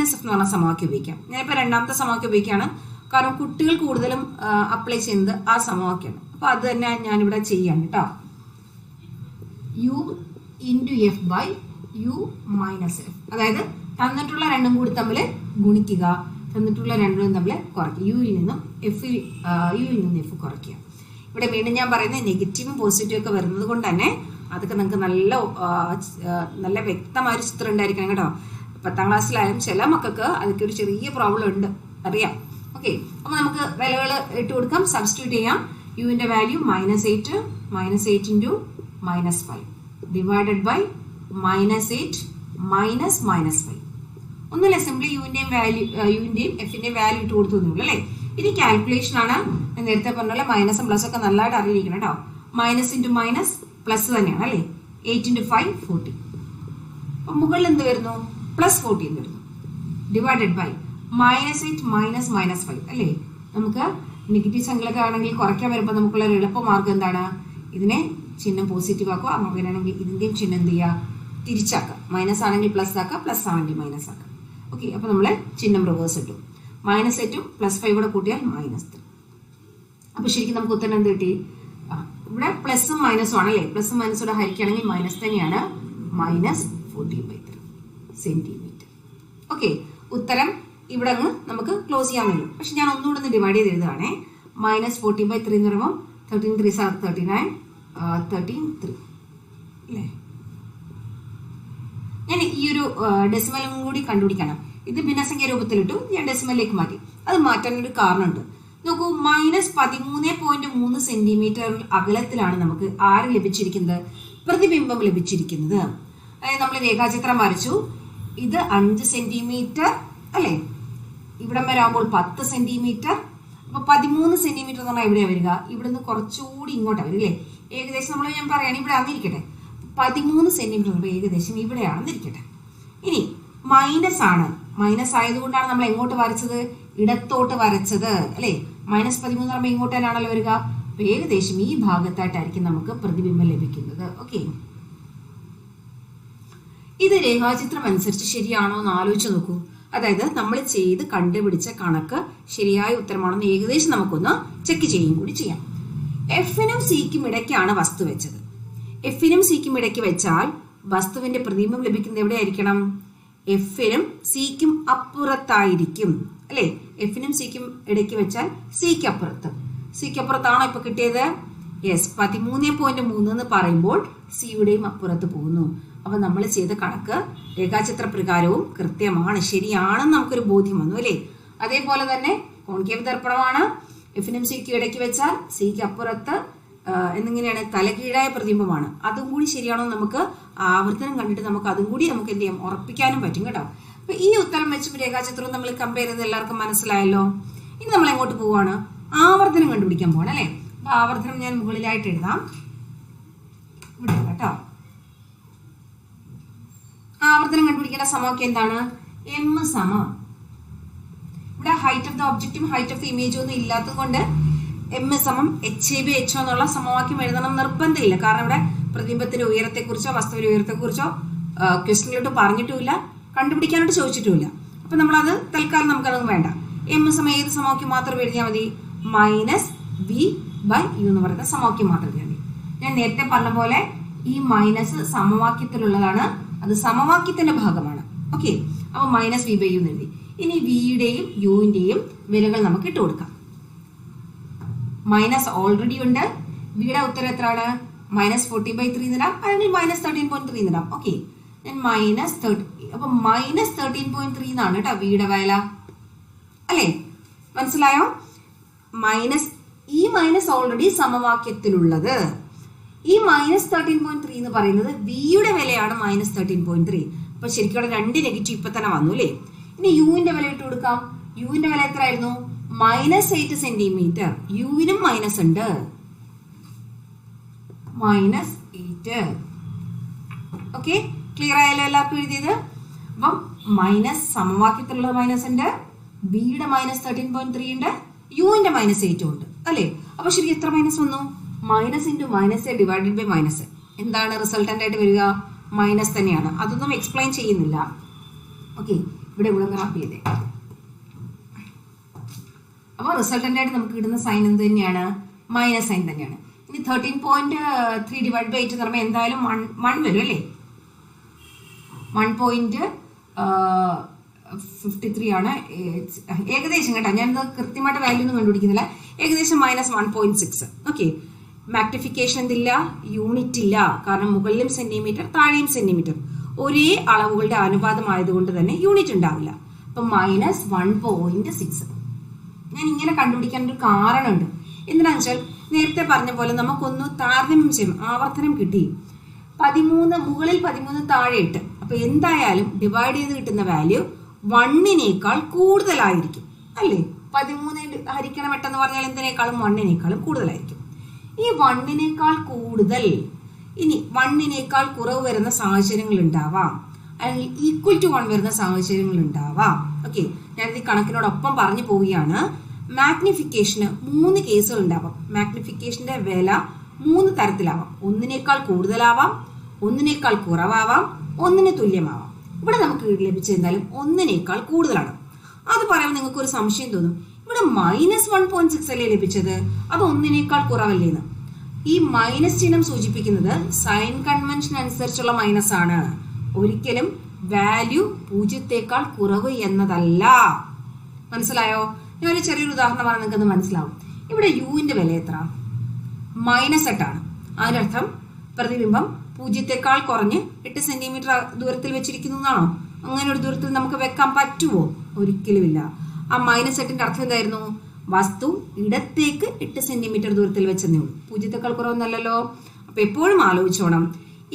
f എന്ന് പറഞ്ഞ സമവാക്യം ഉപയോഗിക്കാം. ഞാനിപ്പോൾ രണ്ടാമത്തെ സമവാക്യം ഉപയോഗിക്കുകയാണ്. കാരണം കുട്ടികൾ കൂടുതലും അപ്ലൈ ചെയ്യുന്നത് ആ സമവാക്യമാണ്. അപ്പൊ അത് തന്നെ ഞാനിവിടെ ചെയ്യാണ് കേട്ടോ. u × f/u - f. അതായത് തന്നിട്ടുള്ള രണ്ടും കൂടി തമ്മിൽ ഗുണിക്കുക, തന്നിട്ടുള്ള രണ്ടും തമ്മിൽ കുറയ്ക്കുക. യുവിൽ നിന്നും എഫ് കുറയ്ക്കുക. ഇവിടെ വീണ്ടും ഞാൻ പറയുന്നത് നെഗറ്റീവും പോസിറ്റീവും ഒക്കെ വരുന്നത് കൊണ്ട് തന്നെ അതൊക്കെ നിങ്ങൾക്ക് നല്ല വ്യക്തമായൊരു ചിത്രം ഉണ്ടായിരിക്കണം കേട്ടോ. 10ാം ക്ലാസ്സിലായാലും ചില മക്കൾക്ക് അതൊക്കെ ഒരു ചെറിയ പ്രോബ്ലം ഉണ്ട്, അറിയാം. ഓക്കെ, അപ്പൊ നമുക്ക് വിലകൾ ഇട്ട് കൊടുക്കാം, സബ്സ്റ്റിറ്റ്യൂട്ട് ചെയ്യാം. യുവിന്റെ വാല്യൂ -8 - 8 × -5 ഡിവൈഡഡ് ബൈ -8 - -5. ഒന്നുമില്ല, സിംപ്ലി യുവിന്റെയും എഫിന്റെയും വാല്യൂ ഇട്ട് കൊടുത്തു അല്ലേ. ഇനി കാൽക്കുലേഷൻ ആണ്. നേരത്തെ പറഞ്ഞ പോലെ മൈനസും പ്ലസും ഒക്കെ നല്ലതായിട്ട് അറിയിരിക്കണം കേട്ടോ. -× പ്ലസ് തന്നെയാണ് അല്ലേ. 8 × 5 40. അപ്പൊ മുകളിൽ എന്ത് വരുന്നു? +14 വരുന്നു. ഡിവൈഡഡ് ബൈ -8 -5 അല്ലേ. നമുക്ക് നെഗറ്റീവ് സംഖ്യകളൊക്കെ ആണെങ്കിൽ കുറയ്ക്കാൻ വരുമ്പോൾ നമുക്കുള്ള ഒരു എളുപ്പമാർഗം എന്താണ്? ഇതിനെ ചിഹ്നം പോസിറ്റീവ് ആക്കുക. അങ്ങനെയാണെങ്കിൽ ഇതിന്റെയും ചിഹ്നം എന്ത് ചെയ്യുക? തിരിച്ചാക്കുക. മൈനസ് ആണെങ്കിൽ പ്ലസ് ആക്കുക, പ്ലസ് ആണെങ്കിൽ മൈനസ് ആക്കുക. ഓക്കെ, അപ്പൊ നമ്മളെ ചിഹ്നം റിവേഴ്സ് ഇട്ടു. -8 +5 കൂടെ കൂട്ടിയാൽ -3. അപ്പൊ ശരിക്കും നമുക്ക് ഉത്തരം എന്ത് കിട്ടി? ഇവിടെ പ്ലസും മൈനസും ആണ് അല്ലേ. പ്ലസും മൈനസോടെ ഹരിക്കുകയാണെങ്കിൽ മൈനസ് തന്നെയാണ്. -14/3 സെന്റിമീറ്റർ. ഓക്കെ, ഉത്തരം ഇവിടെ അങ്ങ് നമുക്ക് ക്ലോസ് ചെയ്യാൻ പറ്റും. പക്ഷെ ഞാൻ ഒന്നുകൂടെ ഒന്ന് ഡിവൈഡ് ചെയ്ത് എഴുതുകയാണേ. -14/3 എന്ന് പറയുമ്പോൾ 13 3s are 39, 13 അല്ലേ. ഞാൻ ഈ ഒരു ഡെസിമലും കൂടി കണ്ടുപിടിക്കണം. ഇത് ഭിന്നസംഖ്യ രൂപത്തിലിട്ടു, ഞാൻ ഡെസിമലിലേക്ക് മാറ്റി. അത് മാറ്റാനൊരു കാരണമുണ്ട്. നോക്കൂ, -13.3 സെന്റിമീറ്റർ അകലത്തിലാണ് നമുക്ക് ആര് ലഭിച്ചിരിക്കുന്നത്? പ്രതിബിംബം ലഭിച്ചിരിക്കുന്നത്. അതായത് നമ്മൾ രേഖാചിത്രം വരച്ചു. ഇത് 5 സെന്റിമീറ്റർ അല്ലേ. ഇവിടം വരെ ആകുമ്പോൾ 10 സെന്റിമീറ്റർ. അപ്പൊ 13 സെന്റിമീറ്റർ എന്ന് പറഞ്ഞാൽ എവിടെയാണ് വരിക? ഇവിടുന്ന് കുറച്ചുകൂടി ഇങ്ങോട്ടാണ് വരും അല്ലേ. ഏകദേശം നമ്മൾ ഞാൻ പറയുകയാണെങ്കിൽ ഇവിടെ ആന്നിരിക്കട്ടെ. 13 സെന്റിമീറ്റർ ഏകദേശം ഇവിടെയാണെന്നിരിക്കട്ടെ. ഇനി മൈനസ് ആണ്. മൈനസ് ആയതുകൊണ്ടാണ് നമ്മൾ എങ്ങോട്ട് വരച്ചത്? ഇടത്തോട്ട് വരച്ചത് അല്ലേ. -13 എന്ന് പറയുമ്പോൾ ഇങ്ങോട്ട് തന്നെയാണല്ലോ വരിക. അപ്പൊ ഏകദേശം ഈ ഭാഗത്തായിട്ടായിരിക്കും നമുക്ക് പ്രതിബിംബം ലഭിക്കുന്നത്. ഓക്കെ, ഇത് രേഖാചിത്രം അനുസരിച്ച് ശരിയാണോ എന്ന് ആലോചിച്ച് നോക്കൂ. അതായത് നമ്മൾ ചെയ്ത് കണ്ടുപിടിച്ച കണക്ക് ശരിയായ ഉത്തരമാണെന്ന് ഏകദേശം നമുക്കൊന്ന് ചെക്ക് ചെയ്യുകയും കൂടി ചെയ്യാം. എഫിനും സിക്കും ഇടയ്ക്കാണ് വസ്തു വെച്ചത്. എഫിനും സിക്കും ഇടയ്ക്ക് വെച്ചാൽ വസ്തുവിന്റെ പ്രതിബിംബം ലഭിക്കുന്നത് എവിടെയായിരിക്കണം? എഫിനും സിക്കും അപ്പുറത്തായിരിക്കും അല്ലെ. എഫിനും സിക്കും ഇടയ്ക്ക് വെച്ചാൽ സിക്ക് അപ്പുറത്ത്. സിക്ക് അപ്പുറത്താണോ ഇപ്പൊ കിട്ടിയത്? യെസ്, 13.3 എന്ന് പറയുമ്പോൾ സിയുടെയും അപ്പുറത്ത് പോകുന്നു. അപ്പൊ നമ്മൾ ചെയ്ത കണക്ക് രേഖാചിത്ര പ്രകാരവും കൃത്യമാണ്, ശരിയാണെന്ന് നമുക്കൊരു ബോധ്യം വന്നു അല്ലേ. അതേപോലെ തന്നെ കോൺകേവ് ദർപ്പണമാണ്. എഫിനും സിക്കും ഇടയ്ക്ക് വെച്ചാൽ സിക്ക് അപ്പുറത്ത് എന്നിങ്ങനെയാണ് തലകീഴായ പ്രതിബിംബമാണ്. അതും കൂടി ശരിയാണോ നമുക്ക് ആവർത്തനം കണ്ടിട്ട് നമുക്ക് അതും കൂടി നമുക്ക് എന്ത് ചെയ്യാം? ഉറപ്പിക്കാനും പറ്റും കേട്ടോ. അപ്പൊ ഈ ഉത്തരം വെച്ചും രേഖാചിത്രവും നമ്മൾ കമ്പയർ ചെയ്ത് എല്ലാവർക്കും മനസ്സിലായല്ലോ. ഇനി നമ്മൾ എങ്ങോട്ട് പോവാണ്? ആവർത്തനം കണ്ടുപിടിക്കാൻ പോവാണ് അല്ലെ. അപ്പൊ ആവർത്തനം ഞാൻ മുകളിലായിട്ട് എഴുതാം ഇവിടെ കേട്ടോ. ആവർത്തനം കണ്ടുപിടിക്കേണ്ട സമവാക്യം എന്താണ്? m സമം, ഇവിടെ ഹൈറ്റ് ഓഫ് ദ ഒബ്ജക്റ്റും ഹൈറ്റ് ഓഫ് ദ ഇമേജും ഒന്നും ഇല്ലാത്തത് കൊണ്ട് m സമം h/h എന്നുള്ള സമവാക്യം എഴുതണം നിർബന്ധമില്ല. കാരണം ഇവിടെ പ്രതിബിംബത്തിന്റെ ഉയരത്തെക്കുറിച്ചോ വസ്തുവിന്റെ ഉയരത്തെക്കുറിച്ചോ ക്വസ്റ്റ്യനിലോട്ട് പറഞ്ഞിട്ടുമില്ല, കണ്ടുപിടിക്കാനായിട്ട് ചോദിച്ചിട്ടുമില്ല. അപ്പൊ നമ്മളത് തൽക്കാലം നമുക്കതൊന്നും വേണ്ട. m സമം ഏത് സമവാക്യം മാത്രം എഴുതിയാൽ മതി? -v/u എന്ന് പറയുന്ന സമവാക്യം മാത്രം എഴുതിയാൽ മതി. ഞാൻ നേരത്തെ പറഞ്ഞ പോലെ ഈ മൈനസ് സമവാക്യത്തിലുള്ളതാണ്, അത് സമവാക്യത്തിന്റെ ഭാഗമാണ്. ഓക്കെ, അപ്പൊ -v/u എന്ന് എഴുതി. ഇനി വിയുടെയും യുവിന്റെയും വിലകൾ നമുക്ക് ഇട്ട് കൊടുക്കാം. മൈനസ് ഓൾറെഡി ഉണ്ട്. വിയുടെ ഉത്തരം എത്രയാണ്? -40/3 എന്നിടാം, അല്ലെങ്കിൽ -13.3 എന്നിടാം. ഓക്കെ, ഞാൻ -30, അപ്പൊ -13.3 എന്നാണ് കേട്ടോ വിയുടെ വില അല്ലേ. മനസ്സിലായോ? ഈ മൈനസ് ഓൾറെഡി സമവാക്യത്തിലുള്ളത്. ഈ -13.3 എന്ന് പറയുന്നത് വിയുടെ വിലയാണ് -13.3. അപ്പൊ ശരിക്കും അവിടെ 2 നെഗറ്റീവ് ഇപ്പൊ തന്നെ വന്നു അല്ലേ. ഇനി യുവിന്റെ വില ഇട്ട് കൊടുക്കാം. യുവിന്റെ വില എത്രയായിരുന്നു? -8 സെന്റിമീറ്റർ. യുവിനും മൈനസ് ഉണ്ട്, -8. ഓക്കെ, ക്ലിയർ ആയല്ലോ എല്ലാവർക്കും എഴുതിയത്? അപ്പം മൈനസ് സമവാക്യത്തിലുള്ള മൈനസ് ഉണ്ട്, ബിയുടെ -13.3 ഉണ്ട്, യുവിന്റെ -8 ഉണ്ട് അല്ലേ. അപ്പൊ ശരിക്കും എത്ര മൈനസ് വന്നു? -(-) ഡിവൈഡഡ് ബൈ മൈനസ്. എന്താണ് റിസൾട്ടന്റ് ആയിട്ട് വരിക? മൈനസ് തന്നെയാണ്. അതൊന്നും എക്സ്പ്ലെയിൻ ചെയ്യുന്നില്ല. ഓക്കെ, ഇവിടെ റാപ്പ് ചെയ്തേ. അപ്പോൾ റിസൾട്ടന്റ് ആയിട്ട് നമുക്ക് കിട്ടുന്ന സൈൻ എന്ത് തന്നെയാണ്? മൈനസ് സൈൻ തന്നെയാണ്. ഇനി 13.3 ഡിവൈഡ് ബൈ 8 എന്ന് പറയുമ്പോൾ എന്തായാലും 1 വരും അല്ലേ. 1.53 ആണ് ഏകദേശം കേട്ടോ. ഞാനിത് കൃത്യമായിട്ട് വാല്യൂ ഒന്നും കണ്ടുപിടിക്കുന്നില്ല. ഏകദേശം -1.6. ഓക്കെ, മാഗ്നിഫിക്കേഷൻ എന്തില്ല? യൂണിറ്റ് ഇല്ല. കാരണം മുകളിലും സെന്റിമീറ്റർ താഴെയും സെന്റിമീറ്റർ ഒരേ അളവുകളുടെ അനുപാതമായതുകൊണ്ട് തന്നെ യൂണിറ്റ് ഉണ്ടാവില്ല. അപ്പൊ -1.6. ഞാൻ ഇങ്ങനെ കണ്ടുപിടിക്കാൻ ഒരു കാരണമുണ്ട്. എന്താണെന്ന് വെച്ചാൽ നേരത്തെ പറഞ്ഞ പോലെ നമുക്കൊന്ന് താരതമ്യം ചെയ്യും. ആവർത്തനം കിട്ടി 13, മുകളിൽ 13, താഴെ 8. അപ്പൊ എന്തായാലും ഡിവൈഡ് ചെയ്ത് കിട്ടുന്ന വാല്യൂ 1-നേക്കാൾ കൂടുതലായിരിക്കും അല്ലേ. 13 ഹരിക്കണം 8 എന്ന് പറഞ്ഞാൽ എന്തിനേക്കാളും 1-നേക്കാളും കൂടുതലായിരിക്കും. ഈ 1-നേക്കാൾ കൂടുതൽ ഇനി 1-നേക്കാൾ കുറവ് വരുന്ന സാഹചര്യങ്ങൾ ഉണ്ടാവാം, അല്ലെങ്കിൽ ഈക്വൽ ടു 1 വരുന്ന സാഹചര്യങ്ങൾ ഉണ്ടാവാം. ഓക്കെ, ഞാനിത് കണക്കിനോടൊപ്പം പറഞ്ഞു പോവുകയാണ്. മാഗ്നിഫിക്കേഷന് 3 കേസുകൾ ഉണ്ടാവാം. മാഗ്നിഫിക്കേഷന്റെ വില 3 തരത്തിലാവാം. 1-നേക്കാൾ കൂടുതലാവാം, 1-നേക്കാൾ കുറവാവാം, 1-ന് തുല്യമാവാം. ഇവിടെ നമുക്ക് ലഭിച്ചത് എന്തായാലും 1-നേക്കാൾ കൂടുതലാണ്. അത് പറയുമ്പോൾ നിങ്ങൾക്ക് ഒരു സംശയം തോന്നും, ഇവിടെ -1.6 അല്ലേ ലഭിച്ചത്, അത് 1-നേക്കാൾ കുറവല്ലേന്ന്. ഈ മൈനസ് ചിഹ്നം സൂചിപ്പിക്കുന്നത് സൈൻ കൺവെൻഷൻ അനുസരിച്ചുള്ള മൈനസ് ആണ്, ഒരിക്കലും വാല്യൂ 0-ത്തേക്കാൾ കുറവ് എന്നതല്ല. മനസ്സിലായോ? ഞാനൊരു ചെറിയൊരു ഉദാഹരണം പറഞ്ഞാൽ നിങ്ങൾക്ക് അത് മനസ്സിലാവും. ഇവിടെ യുവിന്റെ വില എത്ര? -8 ആണ്. അതിനർത്ഥം പ്രതിബിംബം 0-ത്തേക്കാൾ കുറഞ്ഞ് 8 സെന്റിമീറ്റർ ദൂരത്തിൽ വെച്ചിരിക്കുന്നു എന്നാണോ? അങ്ങനെ ഒരു ദൂരത്തിൽ നമുക്ക് വെക്കാൻ പറ്റുമോ? ഒരിക്കലുമില്ല. ആ -8ന്റെ അർത്ഥം എന്തായിരുന്നു? വസ്തു ഇടത്തേക്ക് 8 സെന്റിമീറ്റർ ദൂരത്തിൽ വെച്ചെന്നേ ഉള്ളൂ, 0-ത്തേക്കാൾ കുറവൊന്നല്ലല്ലോ. അപ്പൊ എപ്പോഴും ആലോചിച്ചോണം,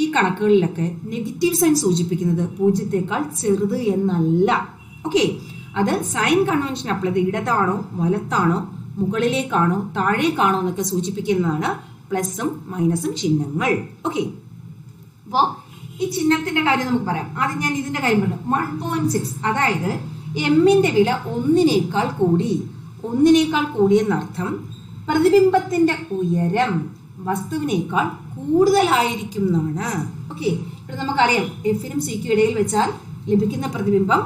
ഈ കണക്കുകളിലൊക്കെ നെഗറ്റീവ് സൈൻ സൂചിപ്പിക്കുന്നത് 0-ത്തേക്കാൾ ചെറുത് എന്നല്ല. ഓക്കെ, അത് സൈൻ കൺവെൻഷൻ അപ്ലൈ ചെയ്ത് ഇടതാണോ വലത്താണോ മുകളിലേക്കാണോ താഴേക്കാണോ എന്നൊക്കെ സൂചിപ്പിക്കുന്നതാണ് പ്ലസും മൈനസും ചിഹ്നങ്ങൾ. ഓക്കെ, അപ്പോ ഈ ചിഹ്നത്തിന്റെ കാര്യം നമുക്ക് പറയാം. ആദ്യം ഞാൻ ഇതിന്റെ കാര്യം പറഞ്ഞു. 1.6 അതായത് എമ്മിന്റെ വില 1-നേക്കാൾ കൂടി. 1-നേക്കാൾ കൂടിയെന്നർത്ഥം പ്രതിബിംബത്തിന്റെ ഉയരം വസ്തുവിനേക്കാൾ കൂടുതലായിരിക്കും എന്നാണ്. ഓക്കെ, ഇവിടെ നമുക്കറിയാം എഫിനും സിക്കും ഇടയിൽ വെച്ചാൽ ലഭിക്കുന്ന പ്രതിബിംബം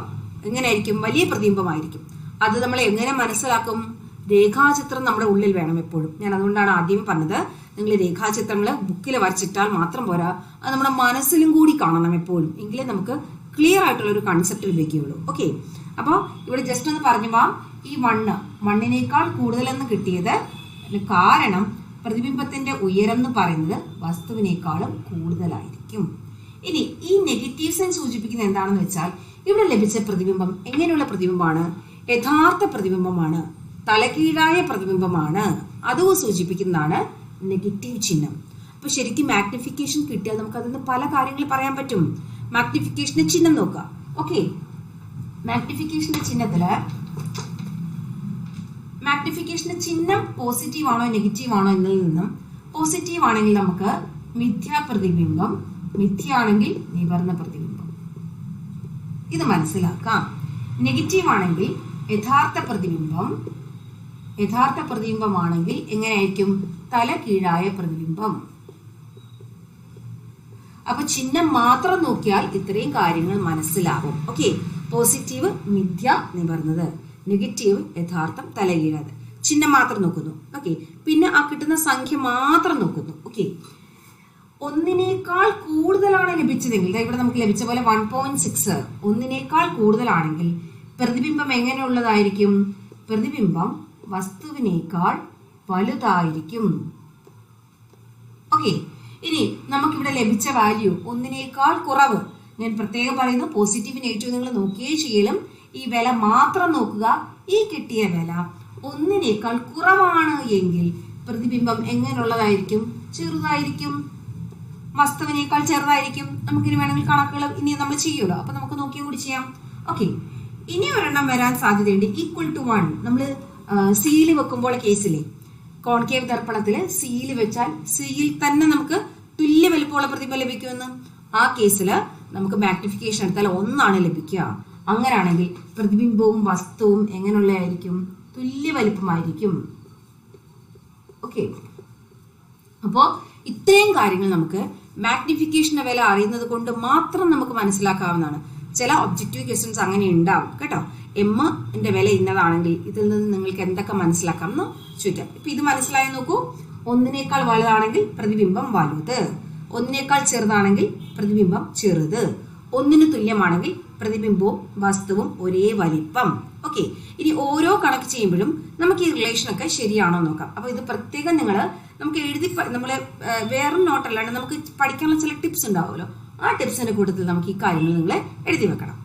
എങ്ങനെയായിരിക്കും? വലിയ പ്രതിബിംബമായിരിക്കും. അത് നമ്മൾ എങ്ങനെ മനസ്സിലാക്കും? രേഖാചിത്രം നമ്മുടെ ഉള്ളിൽ വേണം എപ്പോഴും. ഞാൻ അതുകൊണ്ടാണ് ആദ്യമേ പറഞ്ഞത്, നിങ്ങൾ രേഖാചിത്രങ്ങൾ ബുക്കിൽ വരച്ചിട്ടാൽ മാത്രം പോരാ, അത് നമ്മുടെ മനസ്സിലും കൂടി കാണണം എപ്പോഴും, എങ്കിലേ നമുക്ക് ക്ലിയർ ആയിട്ടുള്ള ഒരു കൺസെപ്റ്റ് ലഭിക്കുകയുള്ളൂ. ഓക്കെ, അപ്പോൾ ഇവിടെ ജസ്റ്റ് ഒന്ന് പറഞ്ഞു പോവാം. ഈ 1-നേക്കാൾ കൂടുതലെന്ന് കിട്ടിയത് കാരണം പ്രതിബിംബത്തിന്റെ ഉയരം എന്ന് പറയുന്നത് വസ്തുവിനേക്കാളും കൂടുതലായിരിക്കും. ഇനി ഈ നെഗറ്റീവ് സൈൻ സൂചിപ്പിക്കുന്നത് എന്താണെന്ന് വെച്ചാൽ, ഇവിടെ ലഭിച്ച പ്രതിബിംബം എങ്ങനെയുള്ള പ്രതിബിംബമാണ്? യഥാർത്ഥ പ്രതിബിംബമാണ്, തലകീഴായ പ്രതിബിംബമാണ്. അതും സൂചിപ്പിക്കുന്നതാണ് നെഗറ്റീവ് ചിഹ്നം. അപ്പൊ ശരിക്കും മാഗ്നിഫിക്കേഷൻ കിട്ടിയാൽ നമുക്ക് അതിന് പല കാര്യങ്ങൾ പറയാൻ പറ്റും. മാഗ്നിഫിക്കേഷന്റെ ചിഹ്നം നോക്കുക. ഓക്കെ, മാഗ്നിഫിക്കേഷന്റെ ചിഹ്നം പോസിറ്റീവ് ആണോ നെഗറ്റീവ് ആണോ എന്നതിൽ നിന്നും, പോസിറ്റീവ് ആണെങ്കിൽ നമുക്ക് മിഥ്യാപ്രതിബിംബം, മിഥ്യയാണെങ്കിൽ നിവർന്ന പ്രതിബിംബം, ഇത് മനസ്സിലാക്കാം. നെഗറ്റീവ് ആണെങ്കിൽ യഥാർത്ഥ പ്രതിബിംബമാണെങ്കിൽ എങ്ങനെയായിരിക്കും? തല കീഴായ പ്രതിബിംബം. അപ്പൊ ചിഹ്നം മാത്രം നോക്കിയാൽ ഇത്രയും കാര്യങ്ങൾ മനസ്സിലാവും. ഓക്കെ, പോസിറ്റീവ് മിഥ്യ നിവർന്നത്, നെഗറ്റീവ് യഥാർത്ഥം തലകീഴാതെ. ചിഹ്നം മാത്രം നോക്കുന്നു. ഓക്കെ, പിന്നെ ആ കിട്ടുന്ന സംഖ്യ മാത്രം നോക്കുന്നു. ഓക്കെ, 1-നേക്കാൾ കൂടുതലാണ് ലഭിച്ചതെങ്കിൽ, ഇവിടെ നമുക്ക് ലഭിച്ച പോലെ 1.6 1-നേക്കാൾ കൂടുതലാണെങ്കിൽ പ്രതിബിംബം എങ്ങനെയുള്ളതായിരിക്കും? പ്രതിബിംബം വസ്തുവിനേക്കാൾ വലുതായിരിക്കും. ഓക്കെ, ഇനി നമുക്കിവിടെ ലഭിച്ച വാല്യൂ 1-നേക്കാൾ കുറവ്. ഞാൻ പ്രത്യേകം പറയുന്നു, പോസിറ്റീവ് നെഗറ്റീവ് നിങ്ങൾ നോക്കിയേ ചെയ്യലും ഈ വില മാത്രം നോക്കുക. ഈ കിട്ടിയ വില 1-നേക്കാൾ കുറവാണ് എങ്കിൽ പ്രതിബിംബം എങ്ങനെയുള്ളതായിരിക്കും? ചെറുതായിരിക്കും, വസ്തുവിനേക്കാൾ ചെറുതായിരിക്കും. നമുക്കിനി വേണമെങ്കിൽ കണക്കുകൾ ഇനി നമ്മൾ ചെയ്യുമല്ലോ, അപ്പൊ നമുക്ക് നോക്കിയും കൂടി ചെയ്യാം. ഓക്കെ, ഇനി ഒരെണ്ണം വരാൻ സാധ്യതയുണ്ട്. ഈക്വൽ ടു 1 നമ്മൾ സീല് വെക്കുമ്പോൾ കേസിലെ കോൺകേവ് ദർപ്പണത്തില് സീല് വെച്ചാൽ സിയിൽ തന്നെ നമുക്ക് തുല്യ വലുപ്പമുള്ള പ്രതിബിംബം ലഭിക്കുമെന്ന്. ആ കേസിൽ നമുക്ക് മാഗ്നിഫിക്കേഷൻ എടുത്താൽ 1 ലഭിക്കുക. അങ്ങനെയാണെങ്കിൽ പ്രതിബിംബവും വസ്തുവും എങ്ങനെയുള്ളതായിരിക്കും? തുല്യ വലിപ്പമായിരിക്കും. ഓക്കെ, അപ്പോ ഇത്രയും കാര്യങ്ങൾ നമുക്ക് മാഗ്നിഫിക്കേഷന്റെ വില അറിയുന്നത് കൊണ്ട് മാത്രം നമുക്ക് മനസ്സിലാക്കാവുന്നതാണ്. ചില ഒബ്ജക്റ്റീവ് ക്വസ്റ്റ്യൻസ് അങ്ങനെ ഉണ്ടാവും കേട്ടോ. എമ്മിന്റെ വില ഇന്നതാണെങ്കിൽ ഇതിൽ നിന്ന് നിങ്ങൾക്ക് എന്തൊക്കെ മനസ്സിലാക്കാം എന്ന് ചോദിക്കാം. ഇപ്പൊ ഇത് മനസ്സിലായി നോക്കൂ. 1-നേക്കാൾ വലുതാണെങ്കിൽ പ്രതിബിംബം വലുത്, 1-നേക്കാൾ ചെറുതാണെങ്കിൽ പ്രതിബിംബം ചെറുത്, 1-ന് തുല്യമാണെങ്കിൽ പ്രതിബിംബവും വസ്തുവും ഒരേ വലിപ്പം. ഓക്കെ, ഇനി ഓരോ കണക്ക് ചെയ്യുമ്പോഴും നമുക്ക് ഈ റിലേഷൻ ഒക്കെ ശരിയാണോ നോക്കാം. അപ്പൊ ഇത് പ്രത്യേകം നമുക്ക് എഴുതി നമ്മള് വേറൊരു നോട്ടല്ലാണ്ട് നമുക്ക് പഠിക്കാനുള്ള ചില ടിപ്സ് ഉണ്ടാവുമല്ലോ, ആ ടിപ്സിന്റെ കൂട്ടത്തിൽ നമുക്ക് ഈ കാര്യങ്ങൾ നിങ്ങൾ എഴുതി വെക്കണം.